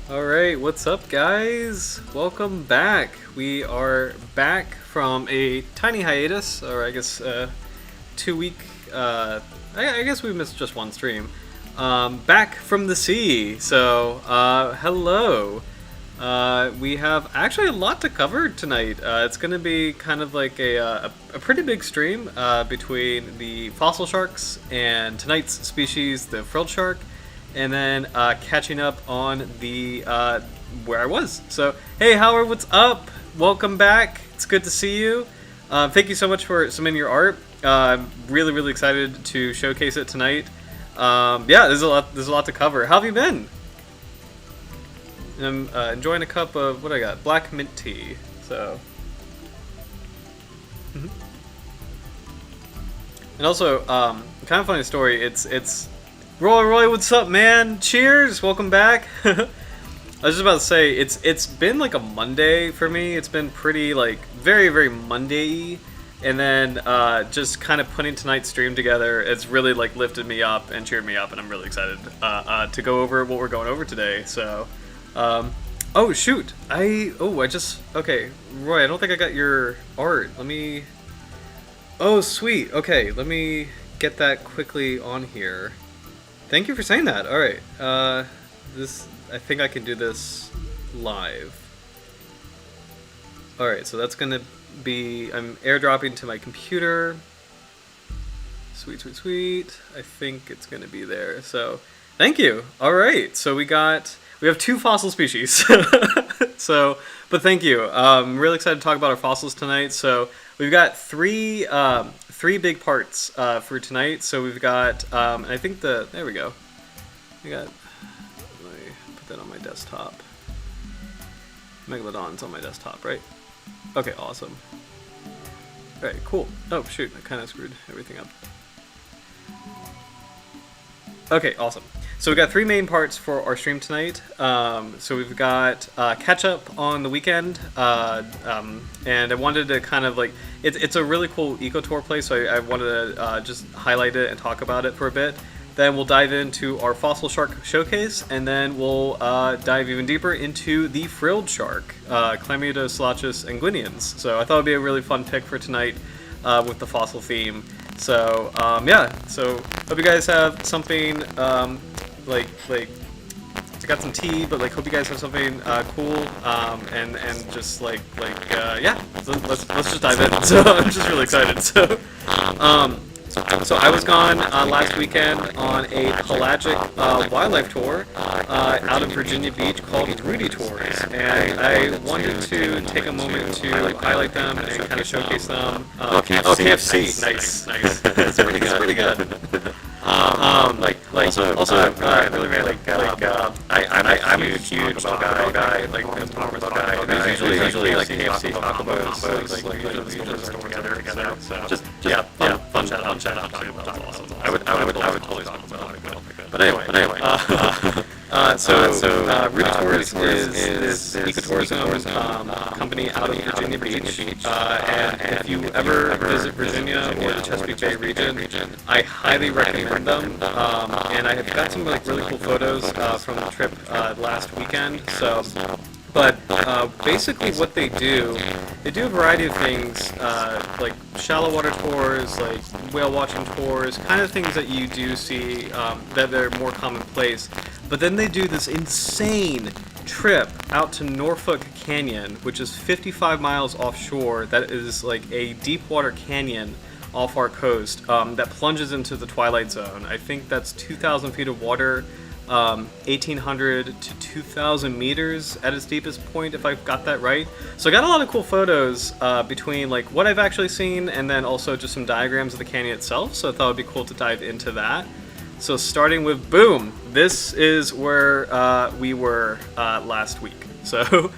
Alright, what's up, guys? Welcome back. We are back from a tiny hiatus, or I guess 2 week. I guess we missed just one stream. Back from the sea. So, hello. We have actually a lot to cover tonight. It's going to be kind of like a pretty big stream between the fossil sharks and tonight's species, the frilled shark. And then catching up on the where I was. So, hey Howard, what's up? Welcome back. It's good to see you. Thank you so much for submitting your art. I'm really excited to showcase it tonight. Yeah, there's a lot to cover. How have you been? I'm enjoying a cup of what I got, black mint tea. So, and also kind of funny story. It's Roy, what's up, man? Cheers, welcome back. I was just about to say, it's been like a Monday for me. It's been pretty like very Monday-y, and then just kind of putting tonight's stream together, it's really like lifted me up and cheered me up, and I'm really excited to go over what we're going over today. So, oh shoot, okay, Roy, I don't think I got your art. Oh sweet, okay, let me get that quickly on here. Thank you for saying that. All right, I think I can do this live. All right, so that's gonna be, I'm airdropping to my computer. Sweet. I think it's gonna be there. So, thank you. All right, so we have two fossil species. So, but thank you. I'm really excited to talk about our fossils tonight. So we've got three big parts for tonight. So we've got, and I think there we go. Let me put that on my desktop. Megalodon's on my desktop, right? Okay, awesome. All right, cool. Oh shoot, I kind of screwed everything up. Okay, awesome. So we've got three main parts for our stream tonight. So we've got catch-up on the weekend, and I wanted to kind of like, it's a really cool eco-tour place, so I wanted to just highlight it and talk about it for a bit. Then we'll dive into our fossil shark showcase, and then we'll dive even deeper into the frilled shark, Chlamydosalachus anguinians. So I thought it would be a really fun pick for tonight with the fossil theme. So yeah, so hope you guys have something like I got some tea, but like hope you guys have something cool and just yeah, so let's just dive in. So I'm just really excited. So I was gone last weekend on a pelagic wildlife tour out of Virginia Beach called Rudy Tours, and I wanted to take a moment to highlight them and kind of showcase them. KFC. Nice. It's pretty good. I'm a huge taco guy, like a Thomas guy. There's usually like KFC taco boats, like together. So just fun chat out. That's awesome. I would totally talk about it. But anyway. Rudy Tours is this ecotourism company out of Virginia Beach. And if you ever visit Virginia or the Chesapeake Bay region, I highly recommend them. And I have got some like really cool photos from the trip last weekend. But basically what they do a variety of things, like shallow water tours, like whale watching tours, kind of things that you do see that are more commonplace. But then they do this insane trip out to Norfolk Canyon, which is 55 miles offshore. That is like a deepwater canyon off our coast that plunges into the twilight zone. I think that's 2,000 feet of water. 1,800 to 2,000 meters at its deepest point, if I've got that right. So I got a lot of cool photos between like what I've actually seen and then also just some diagrams of the canyon itself. So I thought it'd be cool to dive into that. So starting with boom, this is where we were last week. So,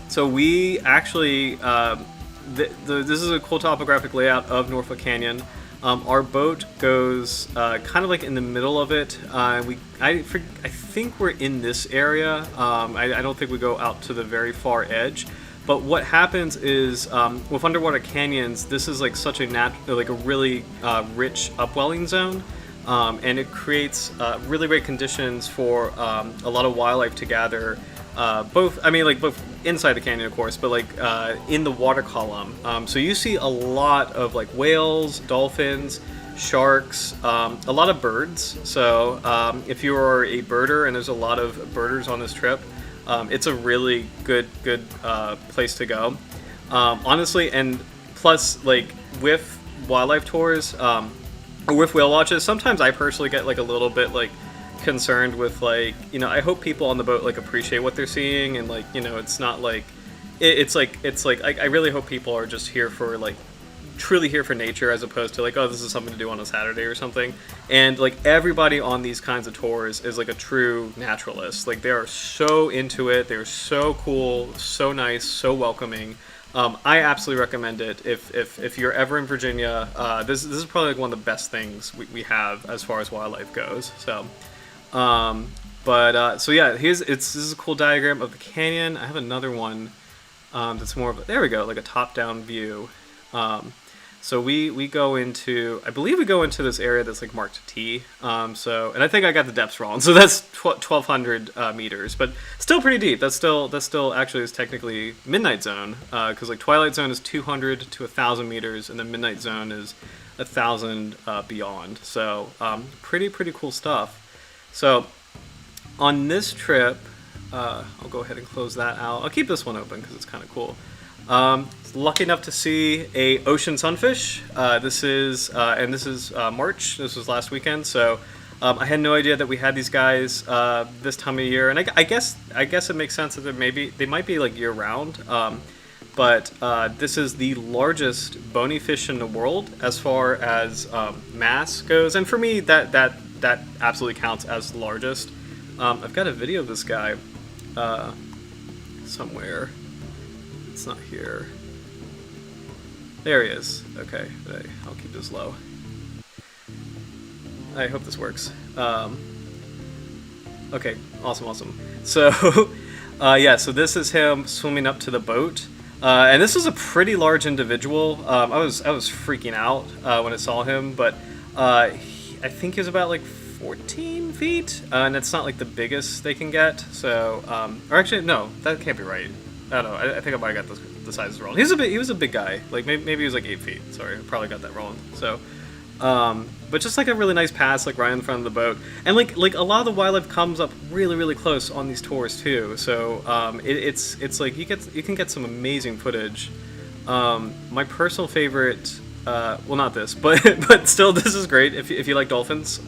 so we actually this is a cool topographic layout of Norfolk Canyon. Our boat goes kind of like in the middle of it. I think we're in this area. I don't think we go out to the very far edge. But what happens is with underwater canyons, this is like such a really rich upwelling zone. and it creates really great conditions for a lot of wildlife to gather. Both, I mean, like both inside the canyon, of course, but like in the water column. So you see a lot of like whales, dolphins, sharks, a lot of birds. So if you are a birder, and there's a lot of birders on this trip, it's a really good place to go. Honestly, and plus, like with wildlife tours or with whale watches, sometimes I personally get like a little bit like concerned with, like, you know, I hope people on the boat like appreciate what they're seeing, and like, you know, it's not like it's like I really hope people are just here for like truly here for nature, as opposed to like, oh, this is something to do on a Saturday or something. And like everybody on these kinds of tours is like a true naturalist. Like they are so into it, they're so cool, so nice, so welcoming. I absolutely recommend it if you're ever in Virginia. This is probably like one of the best things we have as far as wildlife goes. So so yeah, this is a cool diagram of the canyon. I have another one that's more of there we go, like a top-down view. So we go into, I believe we go into this area that's like marked T. And I think I got the depths wrong. So that's 1,200 meters, but still pretty deep. That's still actually is technically midnight zone, because like twilight zone is 200 to 1,000 meters, and then midnight zone is 1,000 beyond. So pretty cool stuff. So on this trip, I'll go ahead and close that out. I'll keep this one open because it's kind of cool. Lucky enough to see a ocean sunfish. This is March. This was last weekend, so I had no idea that we had these guys this time of year. And I guess it makes sense that they might be like year round. But this is the largest bony fish in the world as far as mass goes, and for me that absolutely counts as the largest. I've got a video of this guy somewhere. It's not here. There he is. Okay, I'll keep this low. I hope this works. Okay, awesome. So, so this is him swimming up to the boat. And this was a pretty large individual. I was freaking out when I saw him, but I think he was about like 14 feet, and it's not like the biggest they can get. So, or actually, no, that can't be right. I don't know. I think I might have got the sizes wrong. He was a big guy. Like maybe he was like 8 feet. Sorry, I probably got that wrong. So, but just like a really nice pass, like right in front of the boat, and like a lot of the wildlife comes up really close on these tours too. So it's like you can get some amazing footage. My personal favorite, well, not this, but still, this is great if you like dolphins.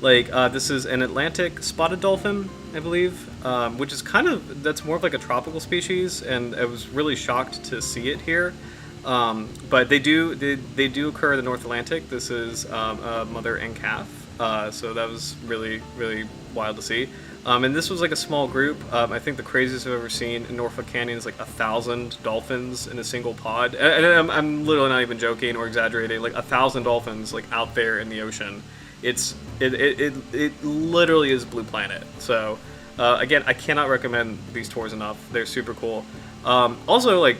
This is an Atlantic spotted dolphin, I believe, which is that's more of like a tropical species, and I was really shocked to see it here. But they do occur in the North Atlantic. This is a mother and calf, so that was really wild to see. And this was like a small group. I think the craziest I've ever seen in Norfolk Canyon is like 1,000 dolphins in a single pod. And I'm literally not even joking or exaggerating. Like 1,000 dolphins like out there in the ocean. It literally is Blue Planet. So again, I cannot recommend these tours enough. They're super cool. Also, like,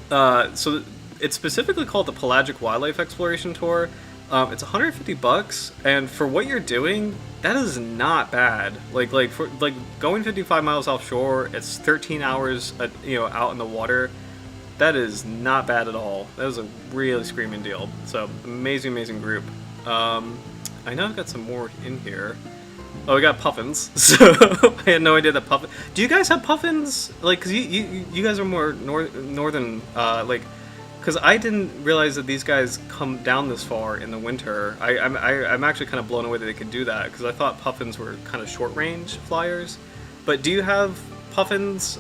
so it's specifically called the Pelagic Wildlife Exploration Tour. It's $150, and for what you're doing, that is not bad. Like for going 55 miles offshore, it's 13 hours, out in the water. That is not bad at all. That was a really screaming deal. So amazing group. I know I've got some more in here. Oh, we got puffins. So I had no idea that puffin. Do you guys have puffins? Like, cause you guys are more northern. Because I didn't realize that these guys come down this far in the winter. I'm actually kind of blown away that they could do that, because I thought puffins were kind of short range flyers. But do you have puffins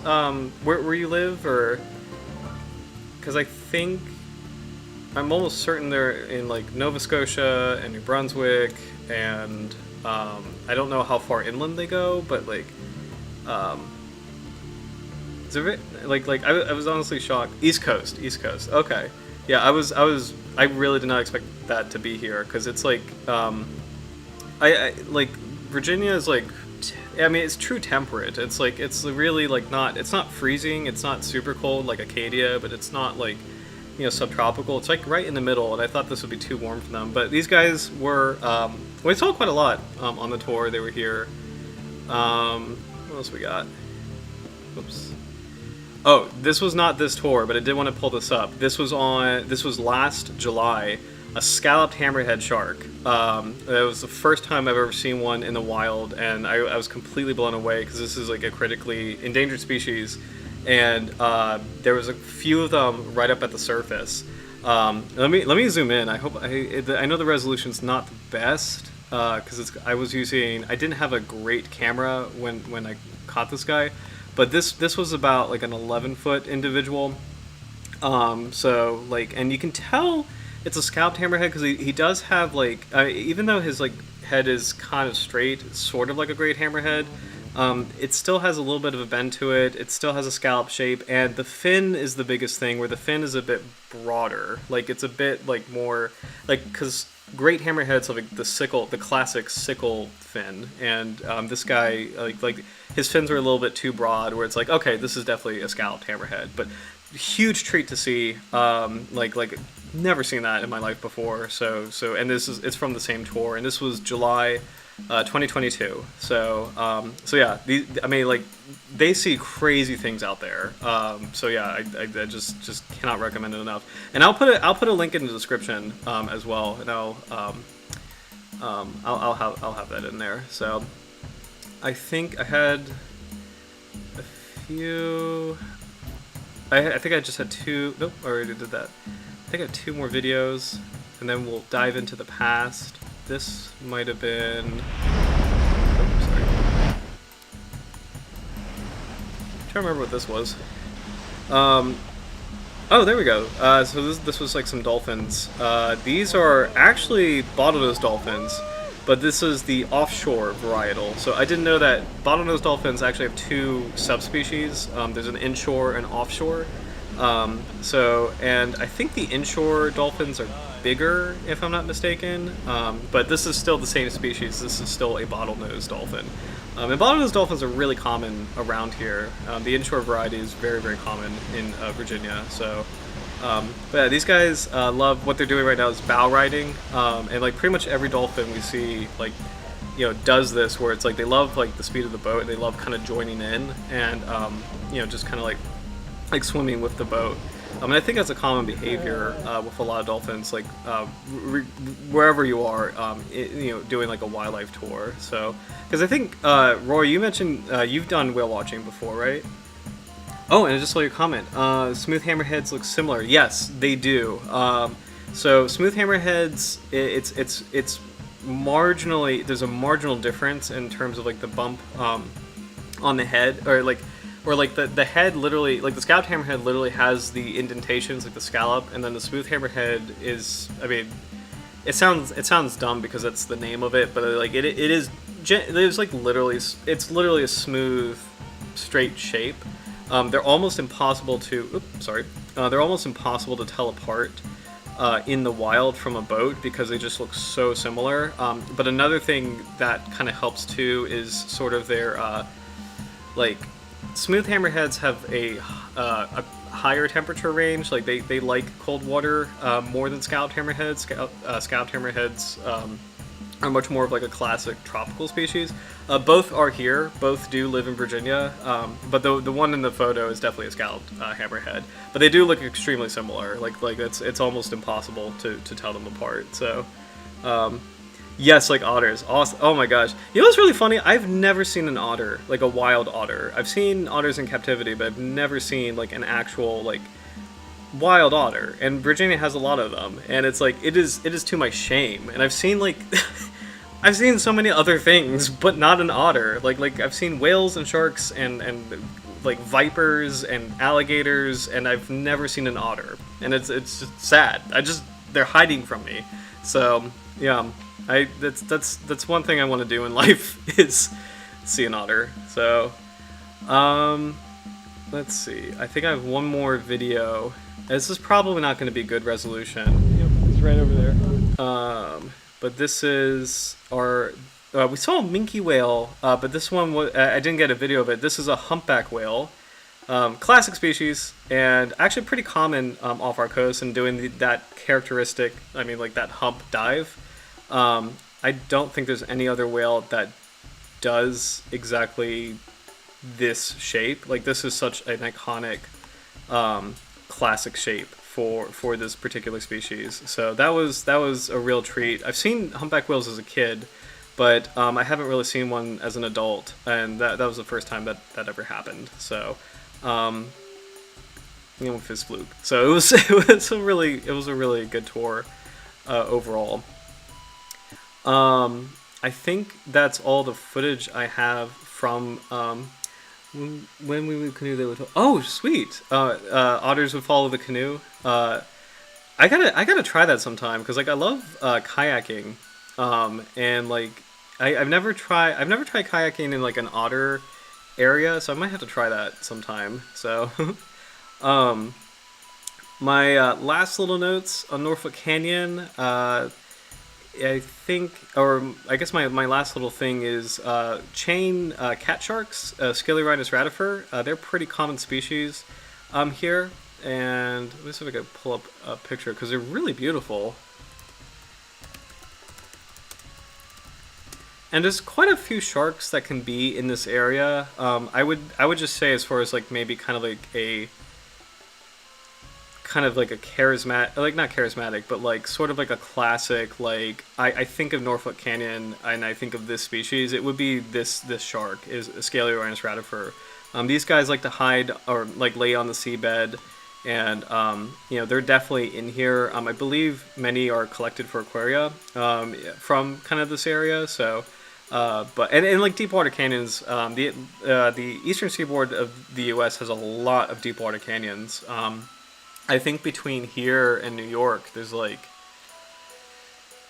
where you live, or? Because I think. I'm almost certain they're in like Nova Scotia and New Brunswick, and I don't know how far inland they go, but like, is it I was honestly shocked. East Coast. Okay, yeah, I really did not expect that to be here, because it's like, I like Virginia is like, I mean, it's true temperate. It's like it's really like it's not freezing. It's not super cold like Acadia, but it's not like, subtropical. It's like right in the middle, and I thought this would be too warm for them. But these guys were we saw quite a lot on the tour. They were here. What else we got? Oops. Oh, this was not this tour, but I did want to pull this up. This was last July, a scalloped hammerhead shark. It was the first time I've ever seen one in the wild, and I was completely blown away because this is like a critically endangered species, and there was a few of them right up at the surface. Let me zoom in. I know the resolution's not the best because I didn't have a great camera when I caught this guy. But this was about like an 11-foot individual. So like, and you can tell it's a scalloped hammerhead because he does have like, even though his like head is kind of straight, sort of like a great hammerhead, it still has a little bit of a bend to it. It still has a scallop shape, and the fin is the biggest thing. Where the fin is a bit broader, like it's a bit like more like because great hammerheads have like the classic sickle fin, and this guy like his fins are a little bit too broad, where it's like, okay, this is definitely a scalloped hammerhead, but huge treat to see. Like never seen that in my life before. So and it's from the same tour, and this was July 2022. So yeah, they see crazy things out there. So yeah, I just cannot recommend it enough. And I'll put a link in the description as well, and I'll have that in there. So I think I had a few. I think I just had two. Nope, I already did that. I think I had two more videos, and then we'll dive into the past. This might have been. Oh, sorry. I'm trying to remember what this was. Oh, there we go. So this was like some dolphins. These are actually bottlenose dolphins, but this is the offshore varietal. So I didn't know that bottlenose dolphins actually have two subspecies. There's an inshore and offshore. And I think the inshore dolphins are bigger, if I'm not mistaken. But this is still the same species. This is still a bottlenose dolphin. And bottlenose dolphins are really common around here. The inshore variety is very, very common in Virginia. So, but yeah, these guys love what they're doing right now is bow riding. And like pretty much every dolphin we see, like, does this, where it's like they love like the speed of the boat, and they love kind of joining in and just kind of like swimming with the boat. And I think that's a common behavior with a lot of dolphins, like wherever you are, doing like a wildlife tour. So, because I think Roy, you mentioned you've done whale watching before, right? Oh, and I just saw your comment. Smooth hammerheads look similar. Yes, they do. So smooth hammerheads, it's marginally, there's a marginal difference in terms of like the bump on the head, or the head literally, like the scalloped hammerhead literally has the indentations like the scallop, and then the smooth hammerhead is, I mean, it sounds dumb because that's the name of it, but like it's like literally, it's literally a smooth, straight shape. They're almost impossible to, they're almost impossible to tell apart in the wild from a boat because they just look so similar. But another thing that kind of helps too is sort of their smooth hammerheads have a higher temperature range. Like they like cold water more than scalloped hammerheads. Scalloped hammerheads are much more of like a classic tropical species. Both are here. Both do live in Virginia. But the one in the photo is definitely a scalloped hammerhead. But they do look extremely similar. Like it's almost impossible to tell them apart. So. Yes, like otters. Awesome. Oh my gosh. You know what's really funny? I've never seen an otter, like a wild otter. I've seen otters in captivity, but I've never seen like an actual like wild otter. And Virginia has a lot of them. And it's like it is to my shame. And I've seen like I've seen so many other things, but not an otter. Like I've seen whales and sharks and like vipers and alligators, and I've never seen an otter. And it's just sad. They're hiding from me. So, yeah. That's one thing I want to do in life is see an otter. So, let's see. I think I have one more video. This is probably not going to be good resolution. Yep, it's right over there. But this is our. We saw a minke whale, but this one I didn't get a video of it. This is a humpback whale, classic species, and actually pretty common off our coast and doing that characteristic. I mean, like that hump dive. I don't think there's any other whale that does exactly this shape. Like this is such an iconic, classic shape for this particular species. So that was a real treat. I've seen humpback whales as a kid, but I haven't really seen one as an adult, and that was the first time that ever happened. So, with his fluke. So it was a really good tour overall. I think that's all the footage I have from when we would canoe. They would. Oh, sweet! Otters would follow the canoe. I gotta try that sometime because like I love kayaking, and like I've never tried kayaking in like an otter area, so I might have to try that sometime. So, my last little notes on Norfolk Canyon. I think, or I guess my last little thing is chain cat sharks, Scalyrhinus radifer. They're pretty common species here, and let me see if I can pull up a picture because they're really beautiful. And there's quite a few sharks that can be in this area. I would just say as far as like maybe kind of like a charismatic, like not charismatic, but like sort of like a classic, like I think of Norfolk Canyon and I think of this species, it would be this shark is Scalyrhinus radifer. These guys like to hide or like lay on the seabed, and they're definitely in here. I believe many are collected for aquaria from kind of this area. So but like deepwater canyons, the eastern seaboard of the U.S. has a lot of deepwater canyons. I think between here and New York, there's like,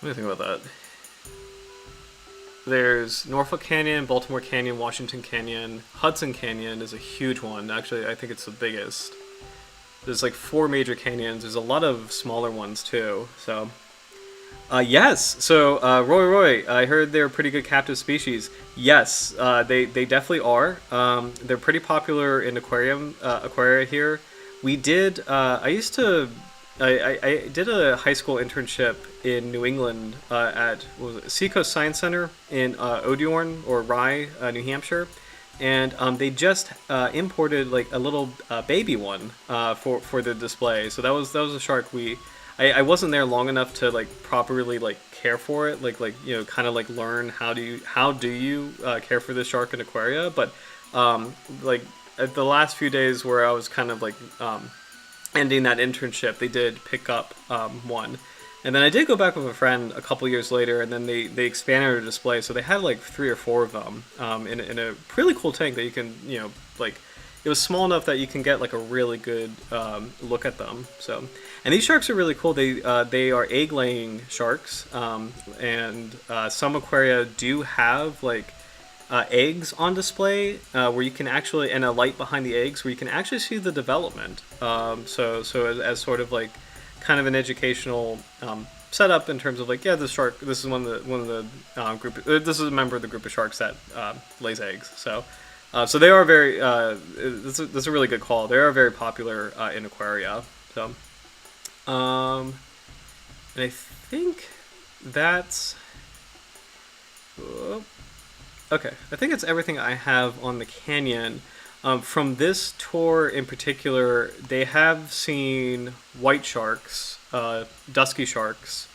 what do you think about that? There's Norfolk Canyon, Baltimore Canyon, Washington Canyon, Hudson Canyon is a huge one. Actually, I think it's the biggest. There's like 4 major canyons. There's a lot of smaller ones too. So, yes. So, Roy, I heard they're a pretty good captive species. Yes, they definitely are. They're pretty popular in aquaria here. We did. I did a high school internship in New England at Seacoast Science Center in Odiorne or Rye, New Hampshire, and they just imported like a little baby one for the display. So that was a shark I wasn't there long enough to like properly like care for it, kind of like learn how do you care for this shark in aquaria, but like. At the last few days where I was kind of like ending that internship, they did pick up one. And then I did go back with a friend a couple years later, and then they expanded their display. So they had like 3 or 4 of them in a really cool tank that you can, like, it was small enough that you can get like a really good look at them. So, and these sharks are really cool. They are egg-laying sharks, and some aquaria do have like eggs on display where you can actually, and a light behind the eggs where you can actually see the development. So as sort of like kind of an educational setup in terms of like, yeah, this shark, this is one of the group, this is a member of the group of sharks that lays eggs. So they are very this is a really good call. They are very popular in aquaria. So and I think that's okay, I think it's everything I have on the canyon. From this tour in particular, they have seen white sharks, dusky sharks.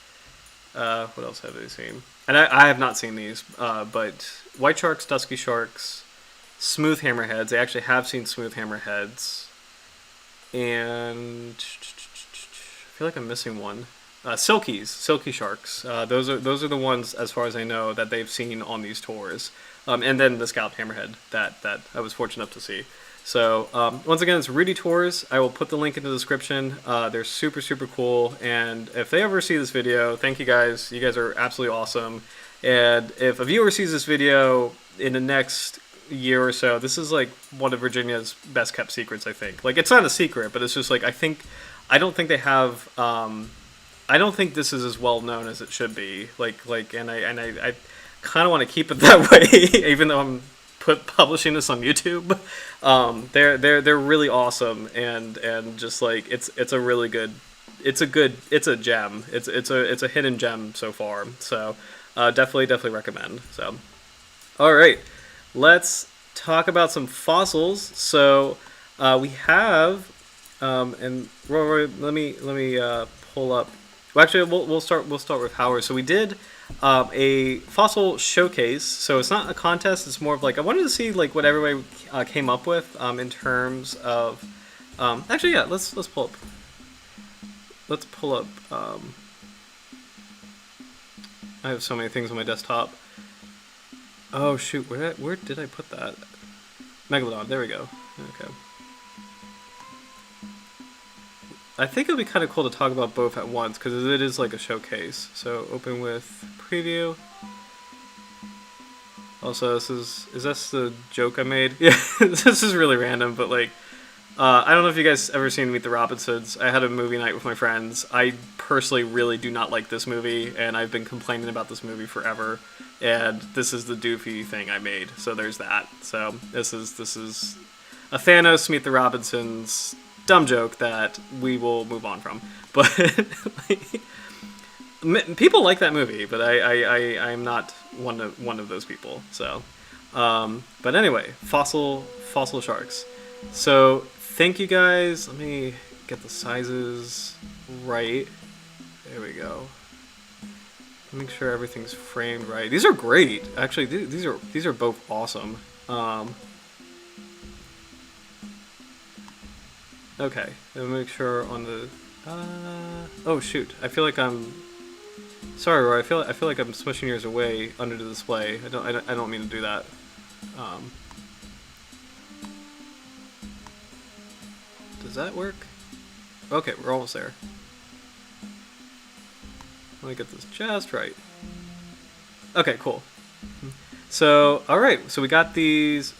What else have they seen? And I have not seen these, but white sharks, dusky sharks, smooth hammerheads. They actually have seen smooth hammerheads. And I feel like I'm missing one. Silky sharks. Those are the ones, as far as I know, that they've seen on these tours. And then the scalloped hammerhead that I was fortunate enough to see. So once again, it's Rudy Tours. I will put the link in the description. They're super cool. And if they ever see this video, thank you guys. You guys are absolutely awesome. And if a viewer sees this video in the next year or so, this is like one of Virginia's best kept secrets. I think. Like, it's not a secret, but it's just like I don't think they have. I don't think this is as well known as it should be. And I kind of want to keep it that way, even though I'm publishing this on YouTube. They're really awesome, and just like it's a really good, it's a gem. It's a hidden gem so far. So Definitely recommend. So, all right, let's talk about some fossils. So, we have, and Roy, let me pull up. Well, actually, we'll start with Howard. So we did a fossil showcase. So it's not a contest. It's more of like I wanted to see like what everybody came up with in terms of. Actually, yeah. Let's pull up. Let's pull up. I have so many things on my desktop. Oh shoot! Where did I put that? Megalodon. There we go. Okay. I think it'd be kind of cool to talk about both at once because it is like a showcase. So open with preview. Also, is this the joke I made? Yeah, this is really random, but like, I don't know if you guys ever seen Meet the Robinsons. I had a movie night with my friends. I personally really do not like this movie, and I've been complaining about this movie forever. And this is the doofy thing I made. So there's that. So this is a Thanos Meet the Robinsons dumb joke that we will move on from. But people like that movie, but I'm not one of those people. So, but anyway, fossil sharks. So thank you guys. Let me get the sizes right. There we go. Make sure everything's framed right. These are great. Actually, these are both awesome. Okay, let me make sure on the. Oh shoot! I feel like I'm. Sorry, Roy. I feel like I'm smushing yours away under the display. I don't mean to do that. Does that work? Okay, we're almost there. Let me get this just right. Okay, cool. So, all right. So we got these.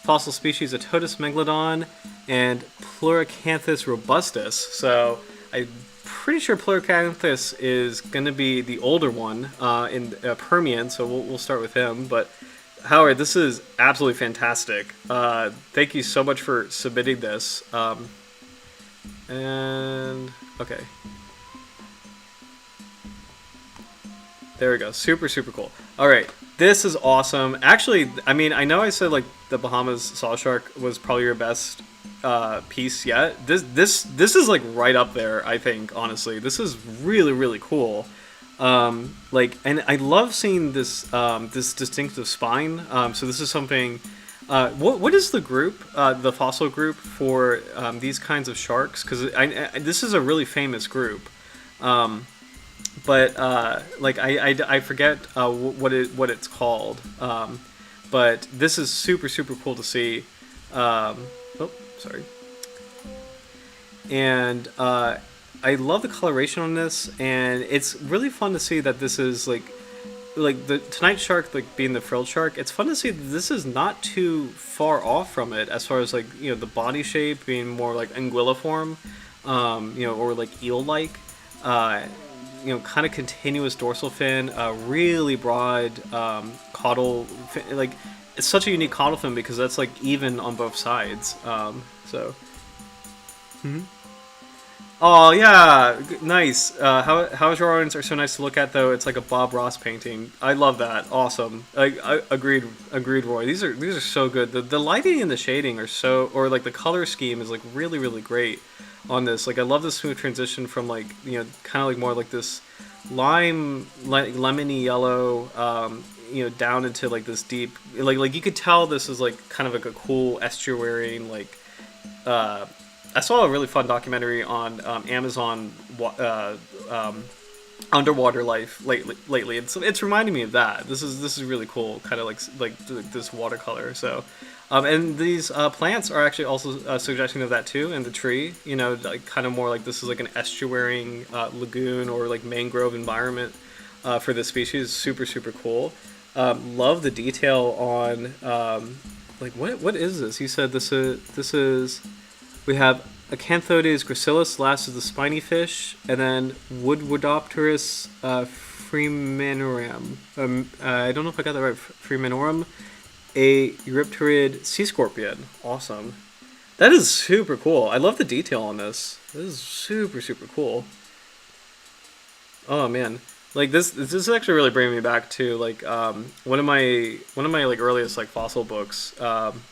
Fossil species Atotis megalodon and Pleurocanthus robustus. So I'm pretty sure Pleurocanthus is going to be the older one in Permian, so we'll start with him. But Howard, this is absolutely fantastic. Thank you so much for submitting this. And okay. There we go. Super cool. All right. This is awesome. Actually, I mean, I know I said like the Bahamas saw shark was probably your best piece yet. This is like right up there. I think honestly, this is really cool. Like, and I love seeing this this distinctive spine. So this is something. What is the group, the fossil group for these kinds of sharks? Because this is a really famous group. But like I forget what it's called. But this is super cool to see. Oh, sorry. And I love the coloration on this, and it's really fun to see that this is like the Tonight Shark, like being the Frilled Shark. It's fun to see that this is not too far off from it as far as like the body shape being more like anguilliform, or like eel-like. Kind of continuous dorsal fin, really broad caudal fin. Like, it's such a unique caudal fin because that's like even on both sides. So. Oh yeah, nice. How's your audience are so nice to look at though. It's like a Bob Ross painting. I love that. Awesome. I agreed, Roy. These are so good. The lighting and the shading are so, or like the color scheme is like really great on this. Like I love the smooth transition from like kind of like more like this lime, like lemony yellow, down into like this deep, like you could tell this is like kind of like a cool estuarine like. I saw a really fun documentary on Amazon underwater life lately. It's reminding me of that. This is really cool, kind of like this watercolor. So, and these plants are actually also suggesting of that too. And the tree, like kind of more like this is like an estuarine lagoon or like mangrove environment for this species. Super cool. Love the detail on like what is this? You said this is. We have Acanthodes gracilis, last is the spiny fish, and then Woodwardopterus freemanorum. I don't know if I got that right. Freemanorum, a Eurypterid sea scorpion. Awesome. That is super cool. I love the detail on this. This is super cool. Oh man. Like this is actually really bringing me back to like one of my like earliest like fossil books.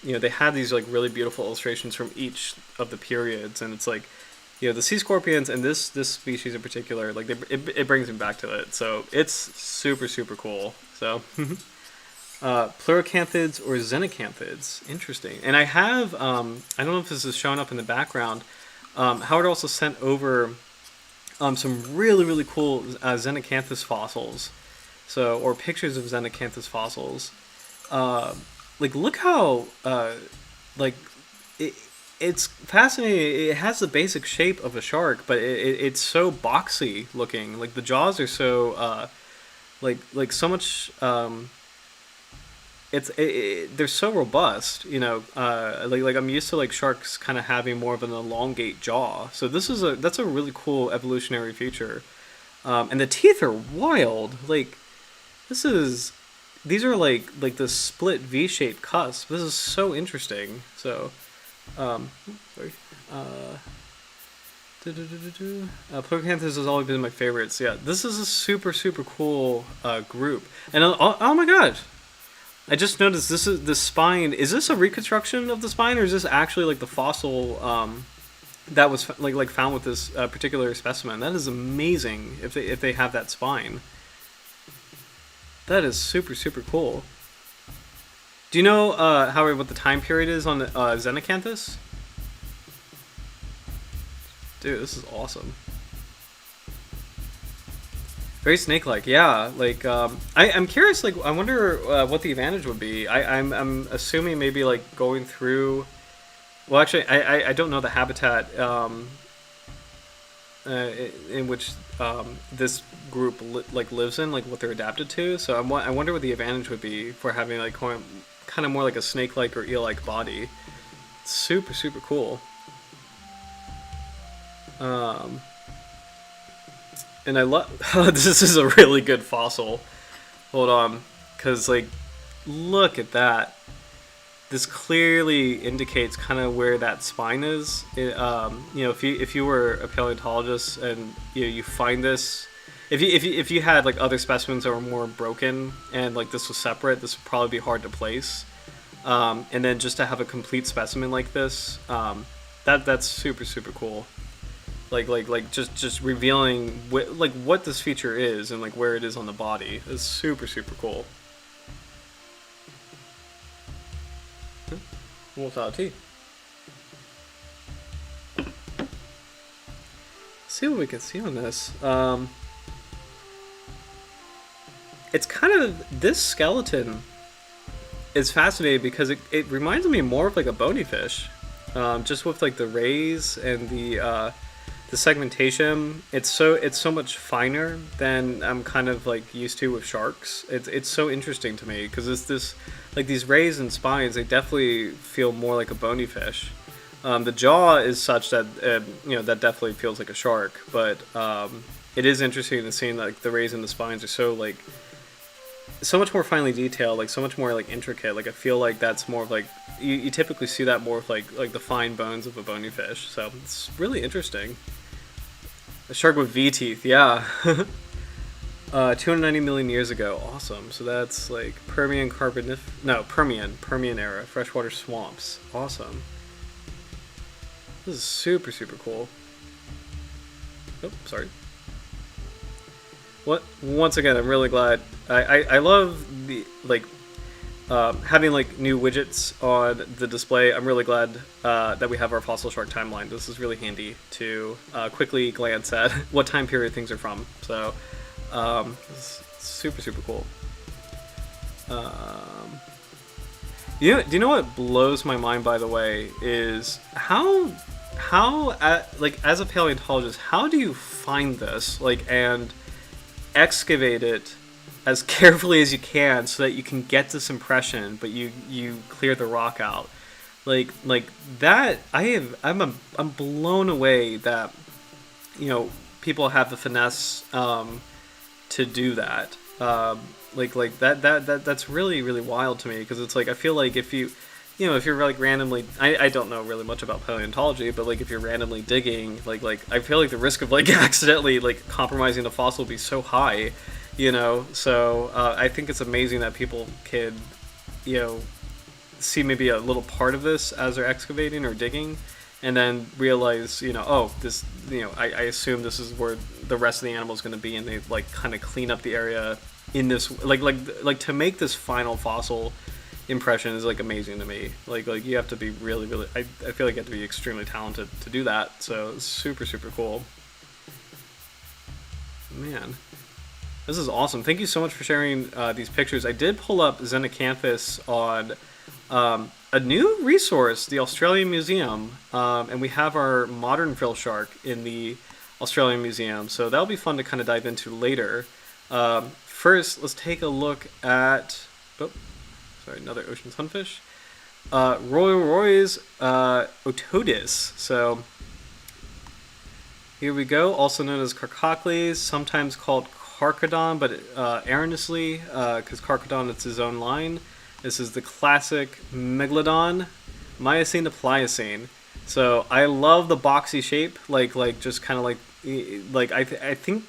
They had these like really beautiful illustrations from each of the periods, and it's like, the sea scorpions and this species in particular, like it brings me back to it. So it's super super cool. So pluricanthids or xenocanthids, interesting. And I have I don't know if this is showing up in the background. Howard also sent over some really really cool xenocanthus fossils, or pictures of xenocanthus fossils. Like look how like it, it's fascinating. It has the basic shape of a shark, but it's so boxy looking. Like the jaws are so like so much. They're so robust, like I'm used to like sharks kind of having more of an elongate jaw. So that's a really cool evolutionary feature, and the teeth are wild. Like this is these are like the split V-shaped cusp. This is so interesting. So, sorry. Pleurocanthus has always been my favorites. Yeah, this is a super super cool group. And oh my god, I just noticed this is the spine. Is this a reconstruction of the spine, or is this actually like the fossil that was like found with this particular specimen? That is amazing. If they have that spine, that is super super cool. Do you know Howard, what the time period is on the Xenocanthus? Dude, this is awesome. Very snake-like, yeah. Like, I'm curious. Like, I wonder what the advantage would be. I'm assuming maybe like going through. Well, actually, I don't know the habitat in which this group lives in, like what they're adapted to. So I wonder what the advantage would be for having like kind of more like a snake-like or eel-like body. Super super cool. And I love. This is a really good fossil. Hold on, because like, look at that. This clearly indicates kind of where that spine is. If you were a paleontologist and you find this, if you had like other specimens that were more broken and like this was separate, this would probably be hard to place. And then just to have a complete specimen like this, that's super super cool. Like just revealing what this feature is and like where it is on the body is super super cool. Almost out of tea. See what we can see on this. It's kind of, this skeleton is fascinating because it reminds me more of like a bony fish, just with like the rays and the segmentation. It's so much finer than I'm kind of like used to with sharks. It's so interesting to me because it's this like these rays and spines. They definitely feel more like a bony fish. The jaw is such that that definitely feels like a shark. But it is interesting to see like the rays and the spines are so much more finely detailed, like so much more like intricate. Like I feel like that's more of like you typically see that more with like the fine bones of a bony fish. So it's really interesting. A shark with V teeth, yeah. 290 million years ago, awesome. So that's like Permian era freshwater swamps, awesome. This is super super cool. Oh, sorry. Once again, I'm really glad. I love the having like new widgets on the display. I'm really glad that we have our fossil shark timeline. This is really handy to quickly glance at what time period things are from. So it's super super cool. Do you know what blows my mind, by the way, is how like as a paleontologist, how do you find this and excavate it as carefully as you can so that you can get this impression, but you clear the rock out, like that. I'm blown away that people have the finesse to do that. That's really really wild to me, because it's like I feel like if you if you're like randomly, I don't know really much about paleontology, but like if you're randomly digging, I feel like the risk of like accidentally like compromising the fossil would be so high, So I think it's amazing that people could, see maybe a little part of this as they're excavating or digging, and then realize, oh, this, I assume this is where the rest of the animal is going to be, and they like kind of clean up the area in this, like to make this final fossil impression is like amazing to me. Like you have to be really, really. I feel like you have to be extremely talented to do that. So it's super, super cool. Man, this is awesome. Thank you so much for sharing these pictures. I did pull up Xenacanthus on a new resource, the Australian Museum, and we have our modern Frilled Shark in the Australian Museum. So that'll be fun to kind of dive into later. First, let's take a look at. Another ocean sunfish. Roy's Otodus. So here we go, also known as Carcocles, sometimes called Carcodon, but erroneously, because Carcodon is his own line. This is the classic Megalodon, Miocene to Pliocene. So I love the boxy shape, like just kind of like I think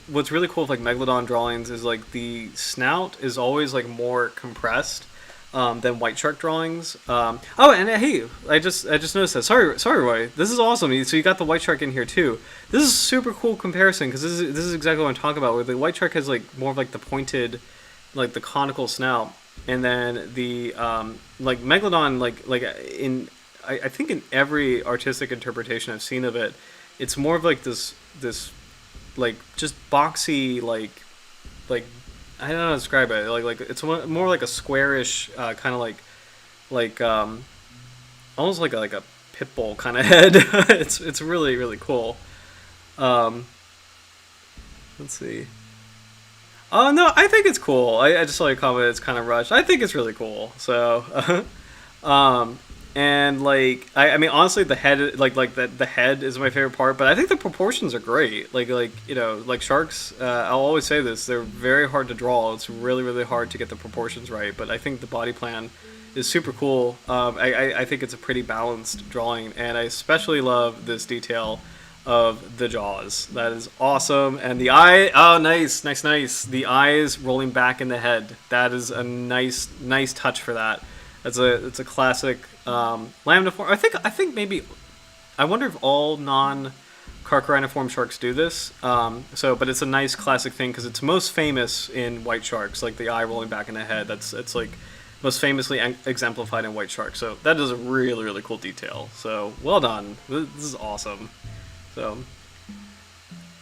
what's really cool with like Megalodon drawings is like the snout is always like more compressed than white shark drawings. Oh, and hey, I just noticed that. Sorry, Roy. This is awesome. So you got the white shark in here too. This is a super cool comparison because this is exactly what I'm talking about. Where the white shark has like more of like the pointed, like the conical snout, and then the like Megalodon, I think in every artistic interpretation I've seen of it, it's more of like this like just boxy like I don't know how to describe it. Like it's more like a squarish kind of like almost like a pit bull kind of head. It's really, really cool. Let's see. Oh no, I think it's cool. I just saw your comment. It's kind of rushed. I think it's really cool. So, and like I mean honestly the head the head is my favorite part, but I think the proportions are great. Like sharks, I'll always say this, they're very hard to draw. It's really, really hard to get the proportions right, but I think the body plan is super cool. I think it's a pretty balanced drawing, and I especially love this detail of the jaws. That is awesome. And the eye, oh nice. The eyes rolling back in the head. That is a nice touch for that. It's a classic lamniform. I think maybe, I wonder if all non-carchariniform sharks do this. But it's a nice classic thing because it's most famous in white sharks, like the eye rolling back in the head. It's like most famously exemplified in white sharks. So that is a really, really cool detail. So well done. This is awesome. So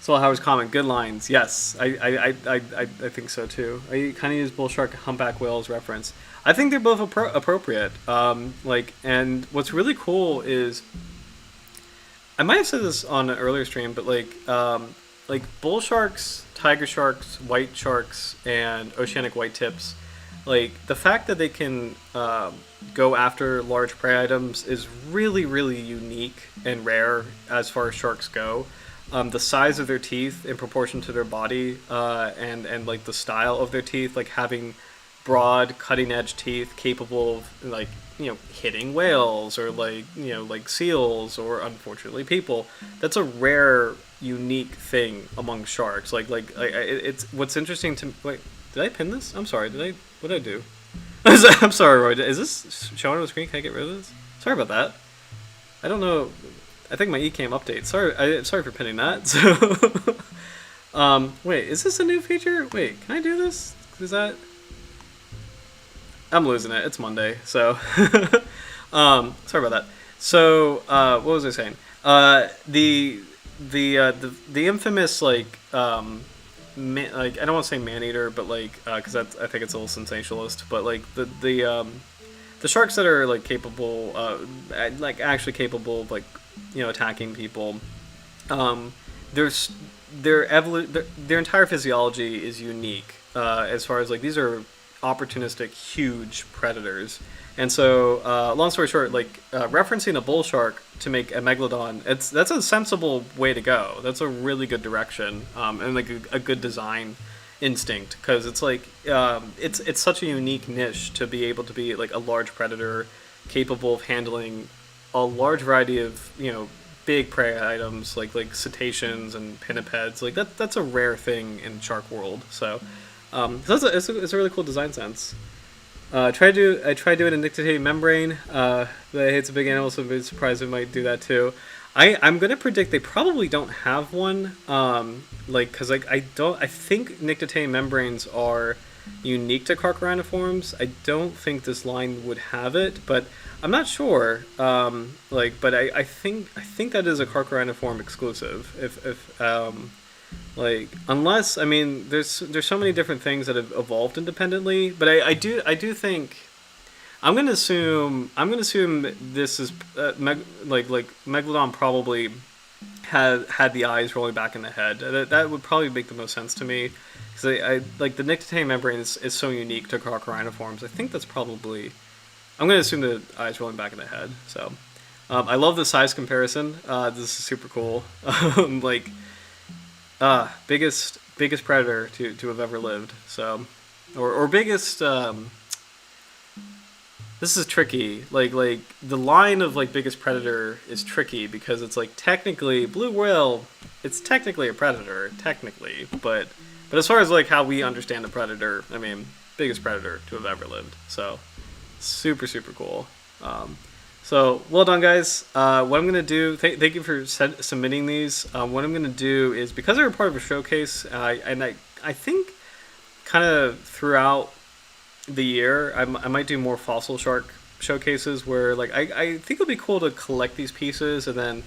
Howard's comment, good lines. Yes, I think so too. I kind of use bull shark, humpback whales reference. I think they're both appropriate. And what's really cool is, I might have said this on an earlier stream, but like bull sharks, tiger sharks, white sharks, and oceanic white tips, like the fact that they can go after large prey items is really, really unique and rare as far as sharks go. The size of their teeth in proportion to their body, and like the style of their teeth, like having broad cutting edge teeth capable of like hitting whales or like seals or unfortunately people. That's a rare, unique thing among sharks. It's what's interesting to wait. Did I pin this? I'm sorry. What did I do? I'm sorry, Roy. Is this showing on the screen? Can I get rid of this? Sorry about that. I don't know. I think my eCam update. Sorry for pinning that. So, wait, is this a new feature? Wait, can I do this? Is that? I'm losing it. It's Monday, so sorry about that. So, what was I saying? The infamous I don't want to say man-eater, but because I think it's a little sensationalist, but the sharks that are capable, actually capable of attacking people, their entire physiology is unique, as far as these are opportunistic, huge predators. And so, long story short, referencing a bull shark to make a megalodon, that's a sensible way to go. That's a really good direction, and a good design instinct, because it's it's such a unique niche to be able to be a large predator capable of handling a large variety of big prey items like cetaceans and pinnipeds. Like that's a rare thing in shark world. So it's a really cool design sense. I tried doing a nictitating membrane. But it's a big animal, so I'm a bit surprised it might do that too. I'm gonna predict they probably don't have one. I think nictitating membranes are unique to carcharaniforms. I don't think this line would have it, but I'm not sure. But I think that is a carcharaniform exclusive. Unless, I mean, there's so many different things that have evolved independently, but I do think I'm gonna assume this is Megalodon probably had the eyes rolling back in the head. That would probably make the most sense to me, because I like the nictitating membrane is so unique to carcharaniforms. I think that's probably, I'm gonna assume the eyes rolling back in the head. So I love the size comparison. This is super cool. Biggest predator to have ever lived. So, or biggest. This is tricky. Like the line of biggest predator is tricky because it's technically blue whale. It's technically a predator, technically, but as far as how we understand a predator, I mean, biggest predator to have ever lived. So, super cool. So, well done, guys. What I'm going to do, thank you for submitting these. What I'm going to do is, because they're a part of a showcase, and I think kind of throughout the year, I might do more fossil shark showcases where, I think it'll be cool to collect these pieces, and then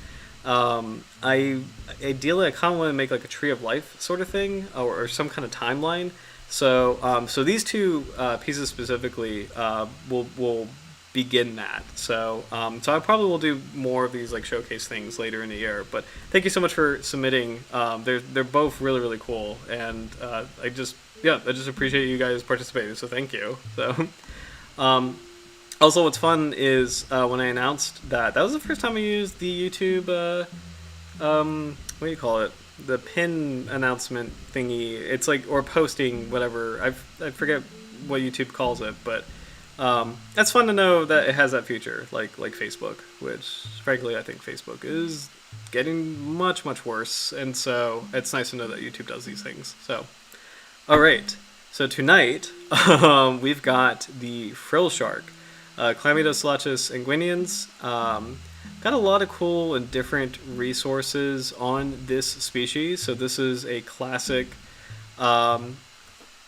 ideally, I kind of want to make a tree of life sort of thing, or some kind of timeline. So, these two pieces specifically will begin that. So I probably will do more of these showcase things later in the year. But thank you so much for submitting. They're both really cool, and I just appreciate you guys participating. So thank you. So also, what's fun is when I announced that was the first time I used the YouTube what do you call it? The pin announcement thingy. It's or posting, whatever. I forget what YouTube calls it, but that's fun to know that it has that feature, like Facebook, which frankly I think Facebook is getting much worse, and so it's nice to know that YouTube does these things. So, all right. So tonight we've got the Frilled Shark, Chlamydosalachus inguinans. Got a lot of cool and different resources on this species. So this is a classic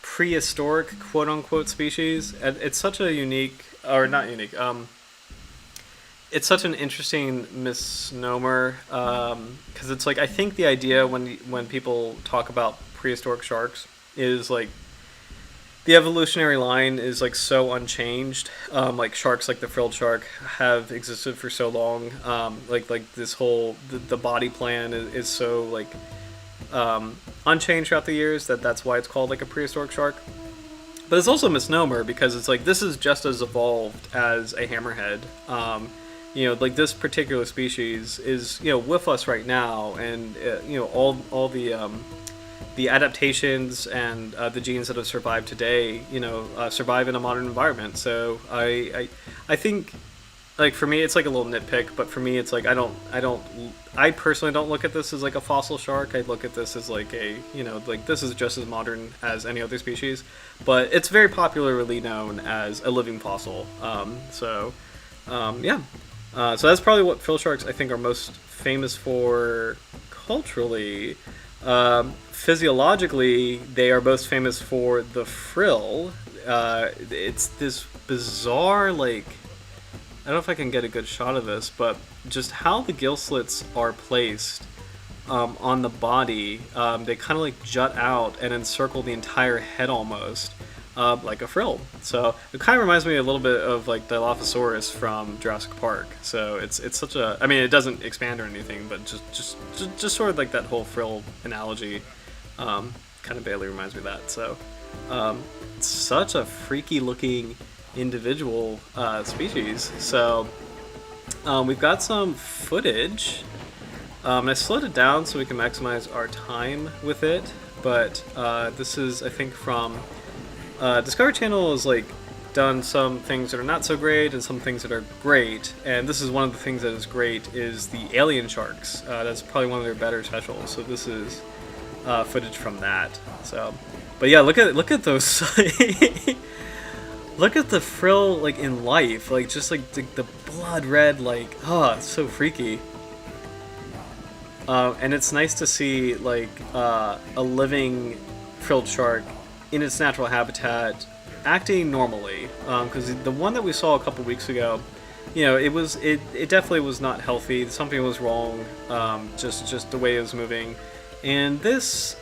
prehistoric quote-unquote species. It's such a unique, or not unique, it's such an interesting misnomer, because it's I think the idea when people talk about prehistoric sharks is the evolutionary line is so unchanged. Sharks like the frilled shark have existed for so long. This whole the body plan is so unchanged throughout the years that's why it's called a prehistoric shark. But it's also a misnomer because it's this is just as evolved as a hammerhead. This particular species is with us right now, and all the adaptations and the genes that have survived today, survive in a modern environment. So I think, for me, it's a little nitpick, but for me, it's I personally don't look at this as a fossil shark. I look at this as this is just as modern as any other species, but it's very popularly known as a living fossil. So that's probably what frilled sharks I think are most famous for culturally. Physiologically, they are most famous for the frill. It's this bizarre, I don't know if I can get a good shot of this, but just how the gill slits are placed on the body. They kind of jut out and encircle the entire head almost, like a frill. So it kind of reminds me a little bit of Dilophosaurus from Jurassic Park. So it's such a, I mean, it doesn't expand or anything, but just sort of that whole frill analogy. Kind of barely reminds me of that. So it's such a freaky looking individual species. So we've got some footage. I slowed it down so we can maximize our time with it, but this is, I think, from Discovery Channel is done some things that are not so great and some things that are great. And this is one of the things that is great is the alien sharks. That's probably one of their better specials. So this is footage from that. So, but yeah, look at those. Look at the frill like in life, like just like the blood red, like it's so freaky. And it's nice to see like a living frilled shark in its natural habitat acting normally, because the one that we saw a couple weeks ago, it definitely was not healthy. Something was wrong, just the way it was moving, and this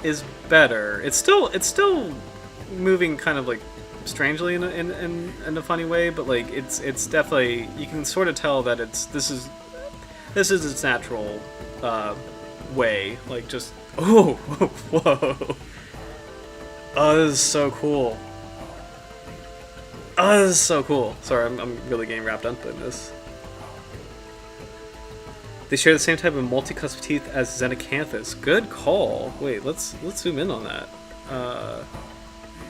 is better. It's still moving kind of like strangely in a funny way, but like it's definitely, you can sort of tell that this is its natural way. Like just whoa. Oh, this is so cool. Oh, this is so cool. Sorry, I'm really getting wrapped up in this. They share the same type of multicuspid teeth as Xenacanthus. Good call. Wait, let's zoom in on that.